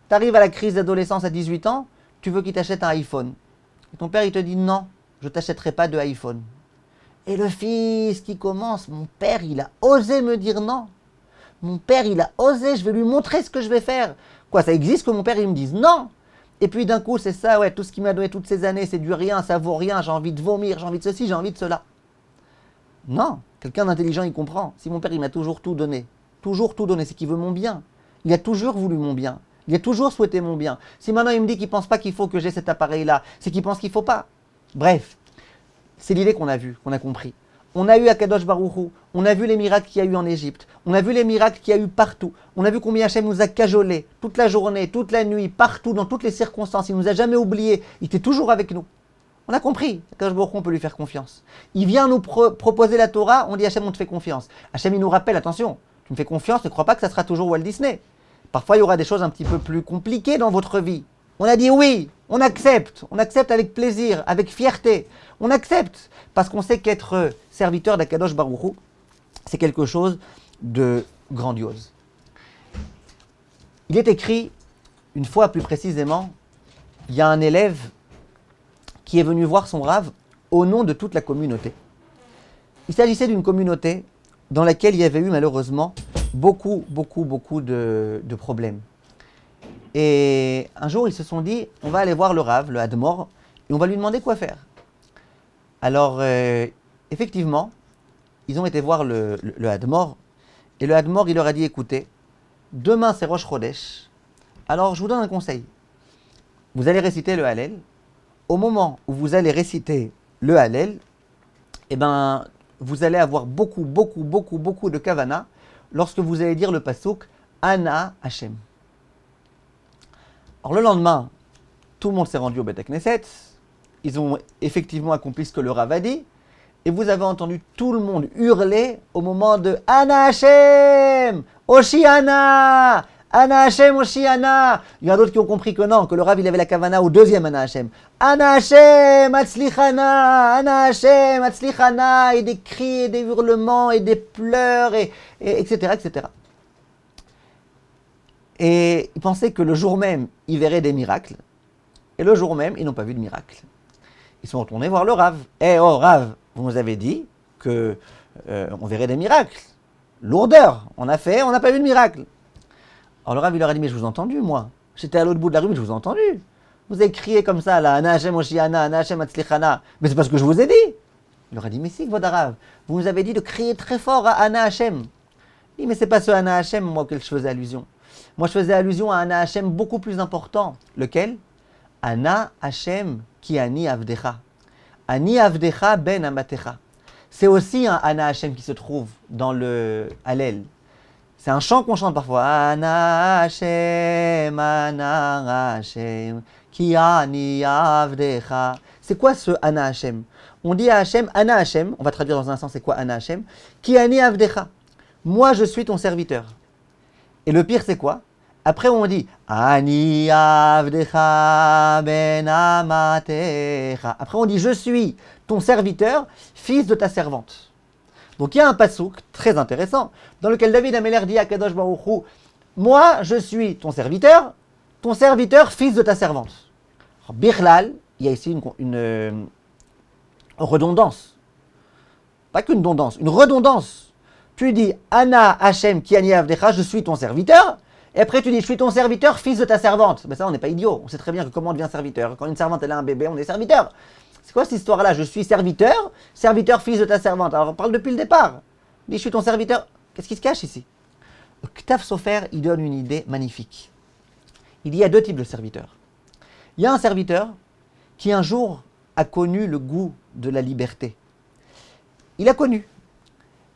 Tu arrives à la crise d'adolescence à 18 ans, tu veux qu'il t'achète un iPhone. Et ton père il te dit non, je ne t'achèterai pas de iPhone. Et le fils qui commence, mon père il a osé me dire non. Mon père il a osé, je vais lui montrer ce que je vais faire. Quoi, ça existe que mon père il me dise non? Et puis d'un coup c'est ça, ouais, tout ce qu'il m'a donné toutes ces années c'est du rien, ça vaut rien, j'ai envie de vomir, j'ai envie de ceci, j'ai envie de cela. Non, quelqu'un d'intelligent il comprend. Si mon père il m'a toujours tout donné, c'est qu'il veut mon bien. Il a toujours voulu mon bien. Il a toujours souhaité mon bien. Si maintenant il me dit qu'il ne pense pas qu'il faut que j'ai cet appareil-là, c'est qu'il pense qu'il ne faut pas. Bref, c'est l'idée qu'on a vue, qu'on a compris. On a eu Akadosh Baruch Hu, on a vu les miracles qu'il y a eu en Égypte, on a vu les miracles qu'il y a eu partout, on a vu combien Hachem nous a cajolés, toute la journée, toute la nuit, partout, dans toutes les circonstances, il ne nous a jamais oubliés, il était toujours avec nous. On a compris, Akadosh Baruch Hu, on peut lui faire confiance. Il vient nous proposer la Torah, on dit Hachem, on te fait confiance. Hachem, il nous rappelle, attention, tu me fais confiance, ne crois pas que ça sera toujours Walt Disney. Parfois, il y aura des choses un petit peu plus compliquées dans votre vie. On a dit oui, on accepte avec plaisir, avec fierté. On accepte, parce qu'on sait qu'être serviteur d'Akadosh Baruch Hu, c'est quelque chose de grandiose. Il est écrit, une fois plus précisément, il y a un élève qui est venu voir son rave au nom de toute la communauté. Il s'agissait d'une communauté dans laquelle il y avait eu malheureusement beaucoup de problèmes. Et un jour, ils se sont dit, on va aller voir le Rav, le Hadmor, et on va lui demander quoi faire. Alors, effectivement, ils ont été voir le Hadmor, et le Hadmor, il leur a dit, écoutez, demain c'est Rosh Chodesh, alors je vous donne un conseil. Vous allez réciter le Hallel. Au moment où vous allez réciter le Hallel, eh ben, vous allez avoir beaucoup de kavana lorsque vous allez dire le pasuk Ana Hashem. Alors le lendemain, tout le monde s'est rendu au Beth Knesset, ils ont effectivement accompli ce que le Rav a dit, et vous avez entendu tout le monde hurler au moment de Ana Hashem, Oshiana, Ana Hashem, Oshiana. Il y en a d'autres qui ont compris que non, que le Rav il avait la kavana au deuxième Ana Hashem. Ana Hashem, Atzlichana, Ana Hashem, Atzlichana, et des cris, et des hurlements, et des pleurs, et etc., etc. Et ils pensaient que le jour même, ils verraient des miracles. Et le jour même, ils n'ont pas vu de miracle. Ils sont retournés voir le Rav. Oh Rav, vous nous avez dit qu'on verrait des miracles. Lourdeur, on a fait, on n'a pas vu de miracle. Alors le Rav, il leur a dit, mais je vous ai entendu, moi. J'étais à l'autre bout de la rue, mais je vous ai entendu. Vous avez crié comme ça, là, Ana Hashem Oshiana, Ana Hashem Atzlichana. Mais c'est pas ce que je vous ai dit. Il leur a dit, mais si, votre Rav, vous nous avez dit de crier très fort à Ana Hashem. Il dit, mais c'est pas ce Ana Hashem, moi, auquel je faisais allusion. Moi, je faisais allusion à Ana Hashem beaucoup plus important. Lequel? Ana Hashem ki ani avdecha. Ani avdecha ben amatecha. C'est aussi un Ana Hashem qui se trouve dans le Hallel. C'est un chant qu'on chante parfois. Ana Hashem ki ani avdecha. C'est quoi ce Ana Hashem? On dit à Hashem, Ana Hashem, on va traduire dans un sens, c'est quoi Ana Hashem? Ki ani avdecha. Moi, je suis ton serviteur. Et le pire, c'est quoi? Après, on dit Ani avdecha ben amatecha. Après, on dit je suis ton serviteur, fils de ta servante. Donc, il y a un passouk très intéressant dans lequel David Améler dit à Kadosh Baruch Hu, moi, je suis ton serviteur, fils de ta servante. Birlal, il y a ici une redondance. Pas qu'une redondance. Tu dis Ana Hashem ki ani avdecha, je suis ton serviteur. Et après, tu dis, je suis ton serviteur, fils de ta servante. Ben ça, on n'est pas idiot. On sait très bien que comment on devient serviteur. Quand une servante, elle a un bébé, on est serviteur. C'est quoi cette histoire-là? Je suis serviteur, serviteur, fils de ta servante. Alors, on parle depuis le départ. Il dit, je suis ton serviteur. Qu'est-ce qui se cache ici? Ktav Sofer, il donne une idée magnifique. Il dit, il y a deux types de serviteurs. Il y a un serviteur qui, un jour, a connu le goût de la liberté. Il a connu.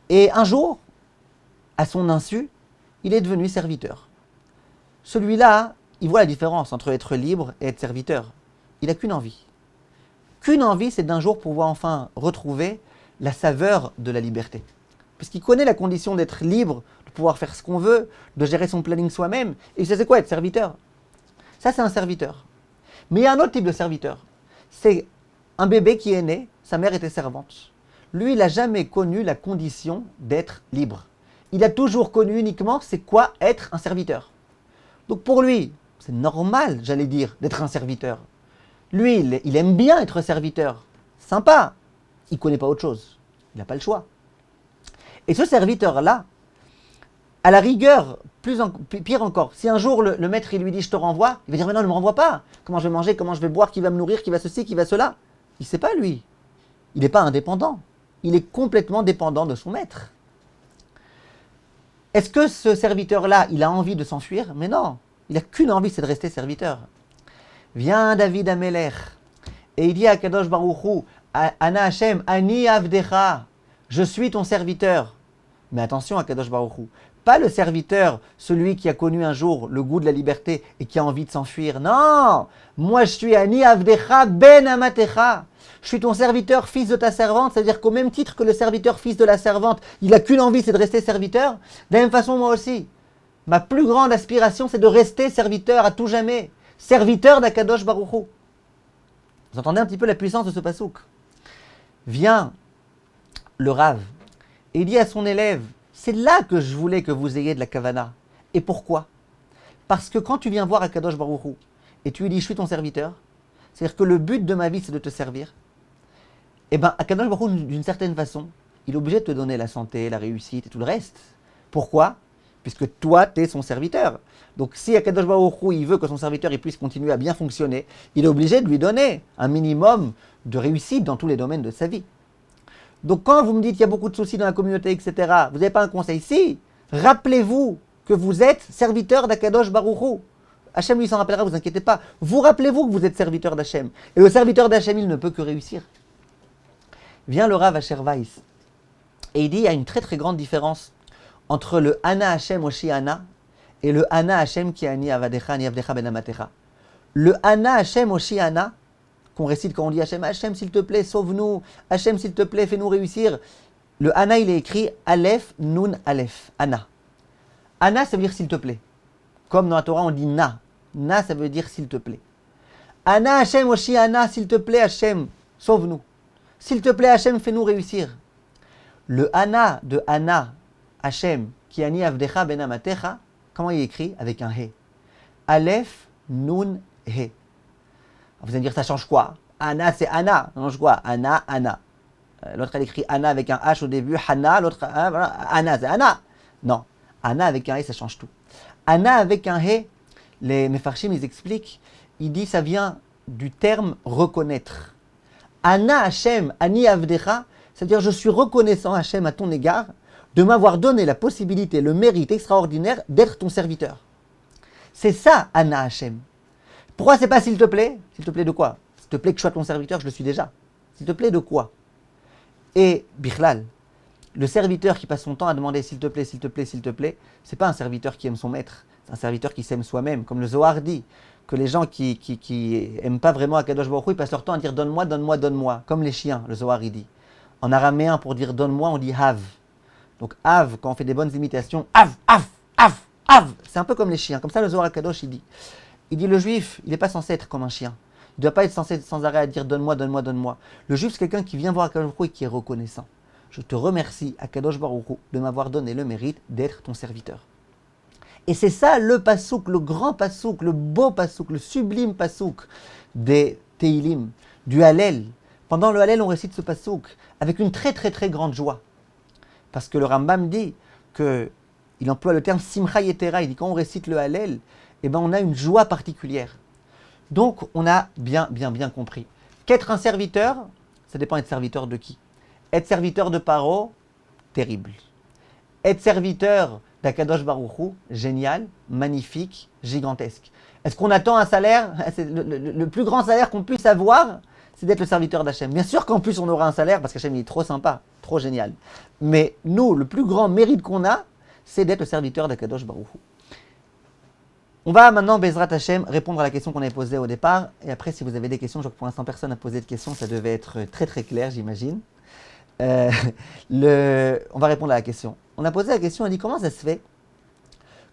Et un jour, à son insu, il est devenu serviteur. Celui-là, il voit la différence entre être libre et être serviteur. Il n'a qu'une envie. Qu'une envie, c'est d'un jour pouvoir enfin retrouver la saveur de la liberté. Puisqu'il connaît la condition d'être libre, de pouvoir faire ce qu'on veut, de gérer son planning soi-même. Et il sait c'est quoi être serviteur. Ça, c'est un serviteur. Mais il y a un autre type de serviteur. C'est un bébé qui est né, sa mère était servante. Lui, il n'a jamais connu la condition d'être libre. Il a toujours connu uniquement c'est quoi être un serviteur. Donc pour lui, c'est normal, j'allais dire, d'être un serviteur. Lui, il aime bien être serviteur. Sympa. Il ne connaît pas autre chose. Il n'a pas le choix. Et ce serviteur-là, à la rigueur, pire encore, si un jour le maître il lui dit je te renvoie, il va dire mais non, ne me renvoie pas. Comment je vais manger, comment je vais boire, qui va me nourrir, qui va ceci, qui va cela. Il ne sait pas lui. Il n'est pas indépendant. Il est complètement dépendant de son maître. Est-ce que ce serviteur-là, il a envie de s'enfuir? Mais non, il n'a qu'une envie, c'est de rester serviteur. Vient David Améler et il dit à Kadosh Baruch Hu, Ana Hashem, Ani Avdecha, je suis ton serviteur. Mais attention à Kadosh Baruch Hu, pas le serviteur, celui qui a connu un jour le goût de la liberté et qui a envie de s'enfuir. Non, moi je suis Ani Avdecha Ben Amatecha. Je suis ton serviteur, fils de ta servante, c'est-à-dire qu'au même titre que le serviteur, fils de la servante, il n'a qu'une envie, c'est de rester serviteur. De la même façon, moi aussi, ma plus grande aspiration, c'est de rester serviteur à tout jamais. Serviteur d'Akadosh Baruch Hu. Vous entendez un petit peu la puissance de ce pasouk. Vient le Rav et il dit à son élève, c'est là que je voulais que vous ayez de la kavana. Et pourquoi? Parce que quand tu viens voir Akadosh Baruch Hu et tu lui dis, je suis ton serviteur, c'est-à-dire que le but de ma vie, c'est de te servir, eh bien, Akadosh Baruch Hu, d'une certaine façon, il est obligé de te donner la santé, la réussite et tout le reste. Pourquoi? Puisque toi, tu es son serviteur. Donc, si Akadosh Baruch Hu, il veut que son serviteur il puisse continuer à bien fonctionner, il est obligé de lui donner un minimum de réussite dans tous les domaines de sa vie. Donc, quand vous me dites qu'il y a beaucoup de soucis dans la communauté, etc., vous n'avez pas un conseil? Si, rappelez-vous que vous êtes serviteur d'Akadosh Baruch Hu. Hachem lui s'en rappellera, vous inquiétez pas. Vous rappelez-vous que vous êtes serviteur d'Hachem. Et le serviteur d'Hachem, il ne peut que réussir. Vient le Rav Asher Weiss et il dit il y a une très très grande différence entre le Ana Hachem Oshi Ana et le Ana Hachem qui Ani Avadecha Ani Avdecha Ben Amatecha. Le Ana Hachem Oshi Ana qu'on récite quand on dit Hachem, Hachem s'il te plaît sauve-nous, Hachem s'il te plaît fais-nous réussir. Le Ana il est écrit Aleph Nun Aleph Ana. Ana ça veut dire s'il te plaît. Comme dans la Torah on dit Na. Na ça veut dire s'il te plaît. Ana Hachem Oshi Ana s'il te plaît Hachem sauve-nous. S'il te plaît, Hachem, fais-nous réussir. Le Ana de Ana, Hachem, qui Ani Avdecha Ben Amatecha, comment il est écrit? Avec un He. Aleph, Nun, He. Vous allez me dire, ça change quoi? Ana, c'est Ana. Ça change quoi? Ana, Ana. L'autre, elle écrit Ana avec un H au début, Hana, l'autre, voilà, Ana, c'est Ana. Non. Ana avec un He, ça change tout. Ana avec un He, les Mefarshim, ils expliquent, ils disent, ça vient du terme reconnaître. Ana Hachem, Ani Avdecha, c'est-à-dire je suis reconnaissant Hachem à ton égard de m'avoir donné la possibilité, le mérite extraordinaire d'être ton serviteur. C'est ça Ana Hachem. Pourquoi c'est pas s'il te plaît? S'il te plaît de quoi? S'il te plaît que je sois ton serviteur, je le suis déjà. S'il te plaît de quoi? Et Bichlal, le serviteur qui passe son temps à demander s'il te plaît, s'il te plaît, s'il te plaît, c'est pas un serviteur qui aime son maître, c'est un serviteur qui s'aime soi-même, comme le Zohar dit. Que les gens qui aiment pas vraiment Akadosh Baruch Hu, ils passent leur temps à dire donne-moi, donne-moi, donne-moi, comme les chiens, le Zohar il dit. En araméen, pour dire donne-moi, on dit hav. Donc hav, quand on fait des bonnes imitations, hav, hav, hav, hav. C'est un peu comme les chiens, comme ça le Zohar Akadosh il dit. Il dit le juif, il n'est pas censé être comme un chien. Il ne doit pas être censé sans arrêt à dire donne-moi, donne-moi, donne-moi. Le juif, c'est quelqu'un qui vient voir Akadosh Baruch Hu et qui est reconnaissant. Je te remercie, Akadosh Baruch Hu, de m'avoir donné le mérite d'être ton serviteur. Et c'est ça le pasouk, le grand pasouk, le beau pasouk, le sublime pasouk des Teilim, du Hallel. Pendant le Hallel, on récite ce pasouk avec une très très très grande joie. Parce que le Rambam dit que il emploie le terme Simcha Yetera, il dit quand on récite le Hallel, eh ben on a une joie particulière. Donc on a bien compris qu'être un serviteur, ça dépend d'être serviteur de qui. Être serviteur de Paro, terrible. Être serviteur d'Akadosh Baruch Hu, génial, magnifique, gigantesque. Est-ce qu'on attend un salaire? C'est le plus grand salaire qu'on puisse avoir, c'est d'être le serviteur d'Hachem. Bien sûr qu'en plus on aura un salaire parce qu'Hachem il est trop sympa, trop génial. Mais nous, le plus grand mérite qu'on a, c'est d'être le serviteur d'Akadosh Baruch Hu. On va maintenant, Bezrat Hachem, répondre à la question qu'on avait posée au départ. Et après, si vous avez des questions, je vois que pour l'instant personne n'a posé de questions, ça devait être très très clair, j'imagine. On va répondre à la question. On a posé la question, on a dit comment ça se fait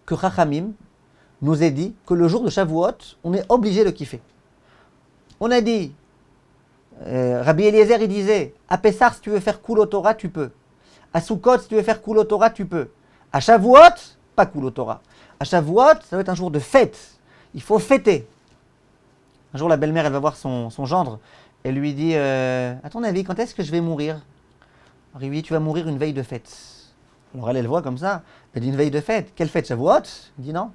que Chachamim nous ait dit que le jour de Shavuot, on est obligé de kiffer. On a dit, Rabbi Eliezer il disait, à Pessah si tu veux faire Kulo Torah, tu peux. À Sukkot si tu veux faire Kulo Torah, tu peux. À Shavuot, pas Kulo Torah. À Shavuot, ça doit être un jour de fête. Il faut fêter. Un jour, la belle-mère, elle va voir son gendre. Elle lui dit, à ton avis, quand est-ce que je vais mourir? Alors il lui dit, tu vas mourir une veille de fête. Alors elle voit comme ça. Elle dit, une veille de fête. Quelle fête? Shavuot? Il dit, non.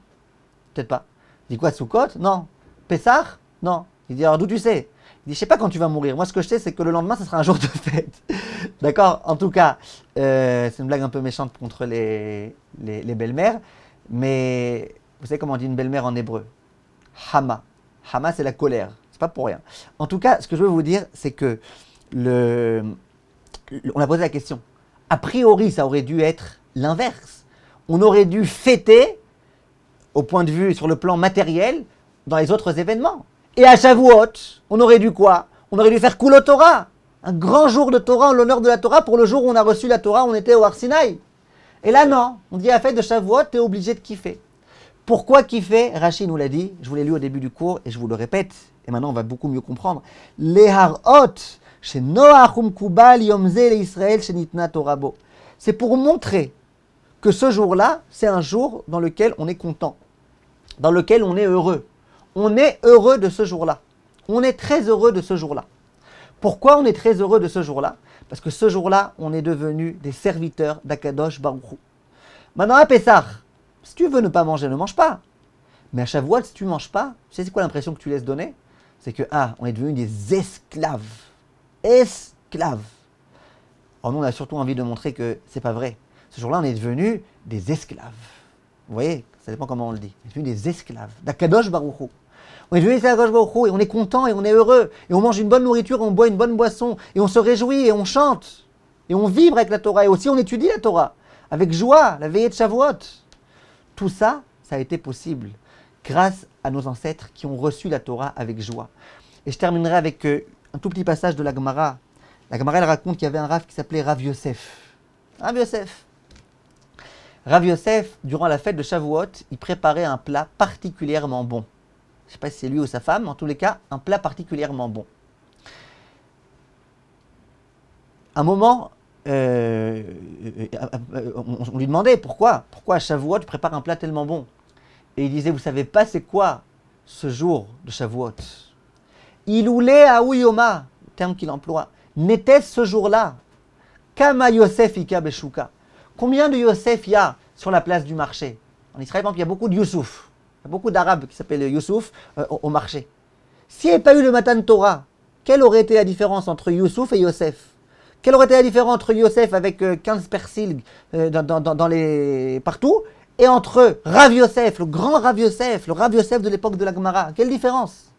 Peut-être pas. Il dit quoi, Sukkot? Non. Pessah? Non. Il dit, alors d'où tu sais? Il dit, je sais pas quand tu vas mourir. Moi, ce que je sais, c'est que le lendemain, ce sera un jour de fête. D'accord? En tout cas, c'est une blague un peu méchante contre les belles-mères. Mais vous savez comment on dit une belle-mère en hébreu? Hama. Hama, c'est la colère. C'est pas pour rien. En tout cas, ce que je veux vous dire, c'est que on a posé la question. A priori, ça aurait dû être l'inverse. On aurait dû fêter, au point de vue sur le plan matériel, dans les autres événements. Et à Shavuot, on aurait dû quoi? On aurait dû faire Kulo Torah, un grand jour de Torah en l'honneur de la Torah. Pour le jour où on a reçu la Torah, on était au Har Sinaï. Et là, non. On dit à la fête de Shavuot, tu es obligé de kiffer. Pourquoi kiffer? Rachid nous l'a dit, je vous l'ai lu au début du cours et je vous le répète. Et maintenant, on va beaucoup mieux comprendre. Les harot, chez Noachum Kubal Yomze le Israël chez Nitna Torabo. C'est pour montrer que ce jour-là, c'est un jour dans lequel on est content, dans lequel on est heureux. On est heureux de ce jour-là. On est très heureux de ce jour-là. Pourquoi on est très heureux de ce jour-là? Parce que ce jour-là, on est devenus des serviteurs d'Akadosh Baruch Hu. Maintenant, à Pessah, si tu veux ne pas manger, ne mange pas. Mais à Shavuot, si tu ne manges pas, tu sais c'est quoi l'impression que tu laisses donner? C'est que, on est devenus des esclaves. Esclaves. Alors nous, on a surtout envie de montrer que c'est pas vrai. Ce jour-là, on est devenus des esclaves. Vous voyez? Ça dépend comment on le dit. On est devenus des esclaves d'Akadosh Baruch Hu. On est devenus des Akadosh Baruch Hu et on est content et on est heureux. Et on mange une bonne nourriture, et on boit une bonne boisson. Et on se réjouit et on chante. Et on vibre avec la Torah. Et aussi, on étudie la Torah. Avec joie, la veillée de Shavuot. Tout ça, ça a été possible grâce à nos ancêtres qui ont reçu la Torah avec joie. Et je terminerai avec un tout petit passage de la Gemara. La Gemara, elle raconte qu'il y avait un Rav qui s'appelait Rav Yosef. Rav Yosef. Rav Yosef, durant la fête de Shavuot, il préparait un plat particulièrement bon. Je ne sais pas si c'est lui ou sa femme, mais en tous les cas, un plat particulièrement bon. Un moment, on lui demandait pourquoi à Shavuot tu prépares un plat tellement bon. Et il disait, vous savez pas c'est quoi ce jour de Shavuot? Iloulé Aouyoma, terme qu'il emploie, n'était ce jour-là Kama Yosef Ika Beshuka. Combien de Yosef il y a sur la place du marché? En Israël, par exemple, il y a beaucoup de Youssouf. Il y a beaucoup d'Arabes qui s'appellent Youssouf au marché. S'il n'y avait pas eu le Matan Torah, quelle aurait été la différence entre Youssouf et Yosef? Quelle aurait été la différence entre Yosef avec 15 persils partout et entre Rav Yosef, le grand Rav Yosef, le Rav Yosef de l'époque de la Gemara? Quelle différence?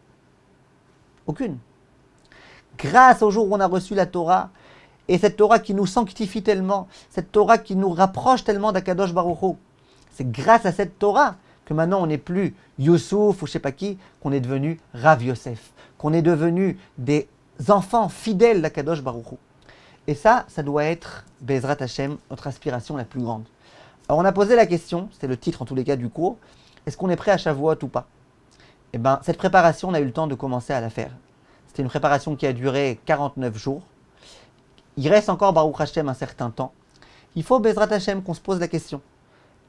Aucune. Grâce au jour où on a reçu la Torah, et cette Torah qui nous sanctifie tellement, cette Torah qui nous rapproche tellement d'Akadosh Baruch Hu, c'est grâce à cette Torah que maintenant on n'est plus Youssouf ou je ne sais pas qui, qu'on est devenu Rav Yosef, qu'on est devenu des enfants fidèles d'Akadosh Baruch Hu. Et ça doit être, Bezrat Hashem, notre aspiration la plus grande. Alors on a posé la question, c'est le titre en tous les cas du cours, est-ce qu'on est prêt à Shavuot ou pas? Eh bien, cette préparation, on a eu le temps de commencer à la faire. C'était une préparation qui a duré 49 jours. Il reste encore, Baruch Hashem, un certain temps. Il faut, Bezrat Hashem, qu'on se pose la question.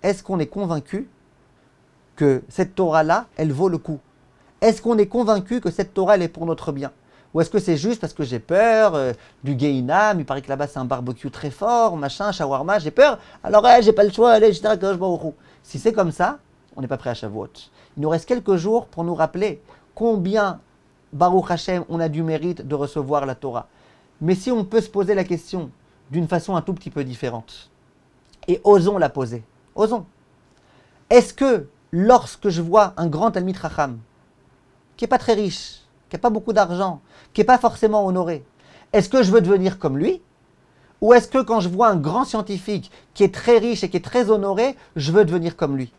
Est-ce qu'on est convaincu que cette Torah-là, elle vaut le coup? Est-ce qu'on est convaincu que cette Torah, elle est pour notre bien? Ou est-ce que c'est juste parce que j'ai peur du Gehinam, il paraît que là-bas c'est un barbecue très fort, machin, shawarma, j'ai peur, alors j'ai pas le choix, allez, j'étais à Kadosh Baruch Hu. Si c'est comme ça, on n'est pas prêt à Shavuot. Il nous reste quelques jours pour nous rappeler combien, Baruch Hashem, on a du mérite de recevoir la Torah. Mais si on peut se poser la question d'une façon un tout petit peu différente, et osons la poser, osons. Est-ce que lorsque je vois un grand Talmid Chacham, qui n'est pas très riche, qui n'a pas beaucoup d'argent, qui n'est pas forcément honoré, est-ce que je veux devenir comme lui? Ou est-ce que quand je vois un grand scientifique qui est très riche et qui est très honoré, je veux devenir comme lui?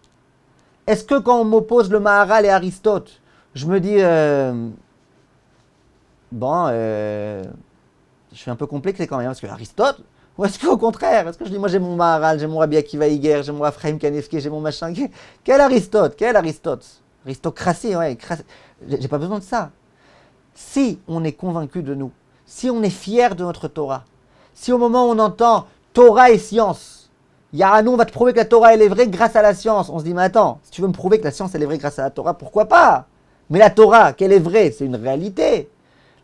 Est-ce que quand on m'oppose le Maharal et Aristote, je me dis, je suis un peu complexé quand même, parce que Aristote, ou est-ce qu'au contraire, est-ce que je dis, moi j'ai mon Maharal, j'ai mon Rabbi Akiva Iger, j'ai mon Ephraim Kanevski, j'ai mon machin, quel Aristote? Aristocratie, ouais, j'ai pas besoin de ça. Si on est convaincu de nous, si on est fier de notre Torah, si au moment où on entend Torah et science, Yaranou, on va te prouver que la Torah elle est vraie grâce à la science, on se dit, mais attends, si tu veux me prouver que la science elle est vraie grâce à la Torah, pourquoi pas? Mais la Torah, qu'elle est vraie, c'est une réalité.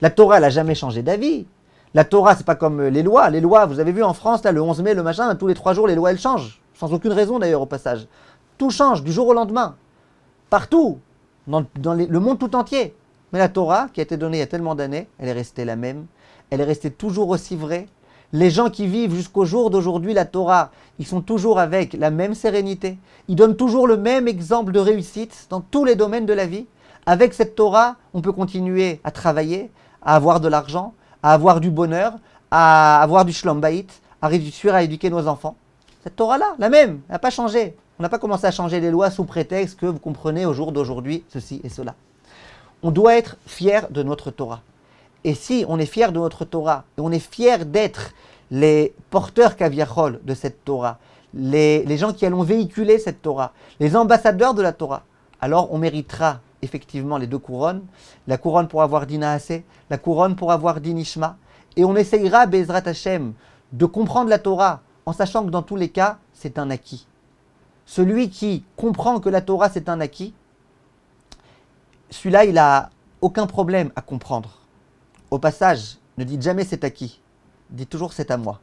La Torah, elle n'a jamais changé d'avis. La Torah, c'est pas comme les lois. Les lois, vous avez vu en France, là, le 11 mai, le machin, tous les 3 jours, les lois, elles changent. Sans aucune raison d'ailleurs, au passage. Tout change du jour au lendemain. Partout. Dans le monde tout entier. Mais la Torah, qui a été donnée il y a tellement d'années, elle est restée la même. Elle est restée toujours aussi vraie. Les gens qui vivent jusqu'au jour d'aujourd'hui la Torah, ils sont toujours avec la même sérénité. Ils donnent toujours le même exemple de réussite dans tous les domaines de la vie. Avec cette Torah, on peut continuer à travailler, à avoir de l'argent, à avoir du bonheur, à avoir du shlom bayit, à réussir à éduquer nos enfants. Cette Torah-là, la même, elle n'a pas changé. On n'a pas commencé à changer les lois sous prétexte que vous comprenez au jour d'aujourd'hui ceci et cela. On doit être fier de notre Torah. Et si on est fier de notre Torah, et on est fier d'être les porteurs kaviachol de cette Torah, les gens qui allons véhiculer cette Torah, les ambassadeurs de la Torah, alors on méritera effectivement les 2 couronnes, la couronne pour avoir dit Naaseh, la couronne pour avoir dit Nishma, et on essayera, Be'ezrat Hashem, de comprendre la Torah, en sachant que dans tous les cas, c'est un acquis. Celui qui comprend que la Torah c'est un acquis, celui-là, il n'a aucun problème à comprendre. Au passage, ne dites jamais c'est acquis, dites toujours c'est à moi.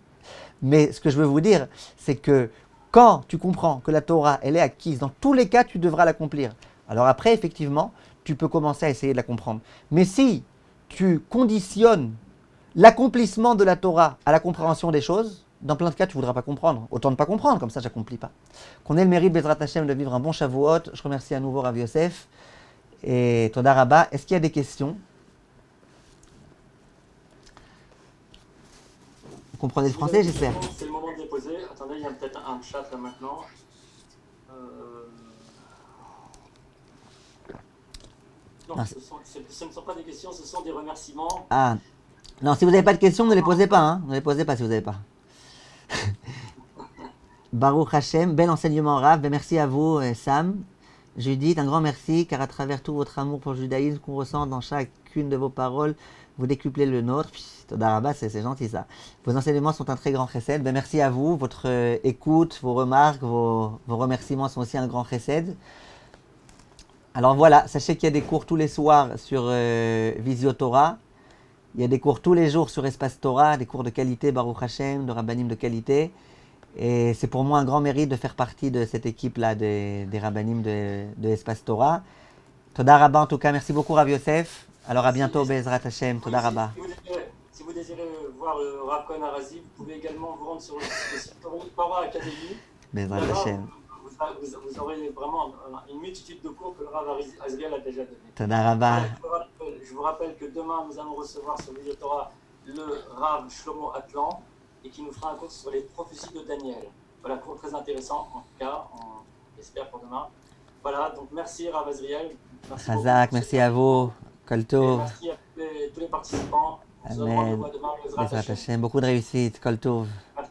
Mais ce que je veux vous dire, c'est que quand tu comprends que la Torah, elle est acquise, dans tous les cas, tu devras l'accomplir. Alors après, effectivement, tu peux commencer à essayer de la comprendre. Mais si tu conditionnes l'accomplissement de la Torah à la compréhension des choses, dans plein de cas, tu ne voudras pas comprendre. Autant ne pas comprendre, comme ça, j'accomplis pas. Qu'on ait le mérite, Bezrat Hashem, de vivre un bon Shavuot. Je remercie à nouveau Rav Yosef. Et Toda Rabba. Est-ce qu'il y a des questions? Vous comprenez le français, j'espère?
C'est le moment de les poser. Attendez, il y a peut-être un chat là maintenant. Non,
Ah,
ce ne sont pas des questions, ce sont des remerciements.
Ah, non, si vous n'avez pas de questions, ne les posez pas. Hein. Ne les posez pas si vous n'avez pas. Baruch Hashem, bel enseignement Rav. Ben, merci à vous, Sam. Judith, un grand merci, car à travers tout votre amour pour le judaïsme qu'on ressent dans chacune de vos paroles, vous décuplez le nôtre. Toda Rabba, c'est gentil ça. Vos enseignements sont un très grand chesed. Ben, merci à vous, votre écoute, vos remarques, vos remerciements sont aussi un grand chesed. Alors voilà, sachez qu'il y a des cours tous les soirs sur Visio Torah. Il y a des cours tous les jours sur Espace Torah, des cours de qualité, Baruch Hashem, de Rabbanim de qualité. Et c'est pour moi un grand mérite de faire partie de cette équipe-là des Rabbanim de Espace Torah. Toda Rabba en tout cas, merci beaucoup Rav Yosef. Alors à bientôt, Be'ezrat Hashem, Toda Rabba.
Si vous désirez voir le Rav Cohen Arazi, vous pouvez également vous rendre sur le site Torah Academy.
Be'ezrat Hashem.
Vous aurez vraiment une multitude de cours que le Rav Azriel a déjà donné.
Toda Rabba.
Je vous rappelle que demain, nous allons recevoir sur Visio Torah le Rav Shlomo Atlan et qui nous fera un cours sur les prophéties de Daniel. Voilà, cours très intéressant en tout cas, on espère pour demain. Voilà, donc merci Rav Azriel.
Chazak, merci à vous. Kol Tov.
Merci à tous les participants.
Amen. Bezrat Hashem, beaucoup de réussite. Kol Tov.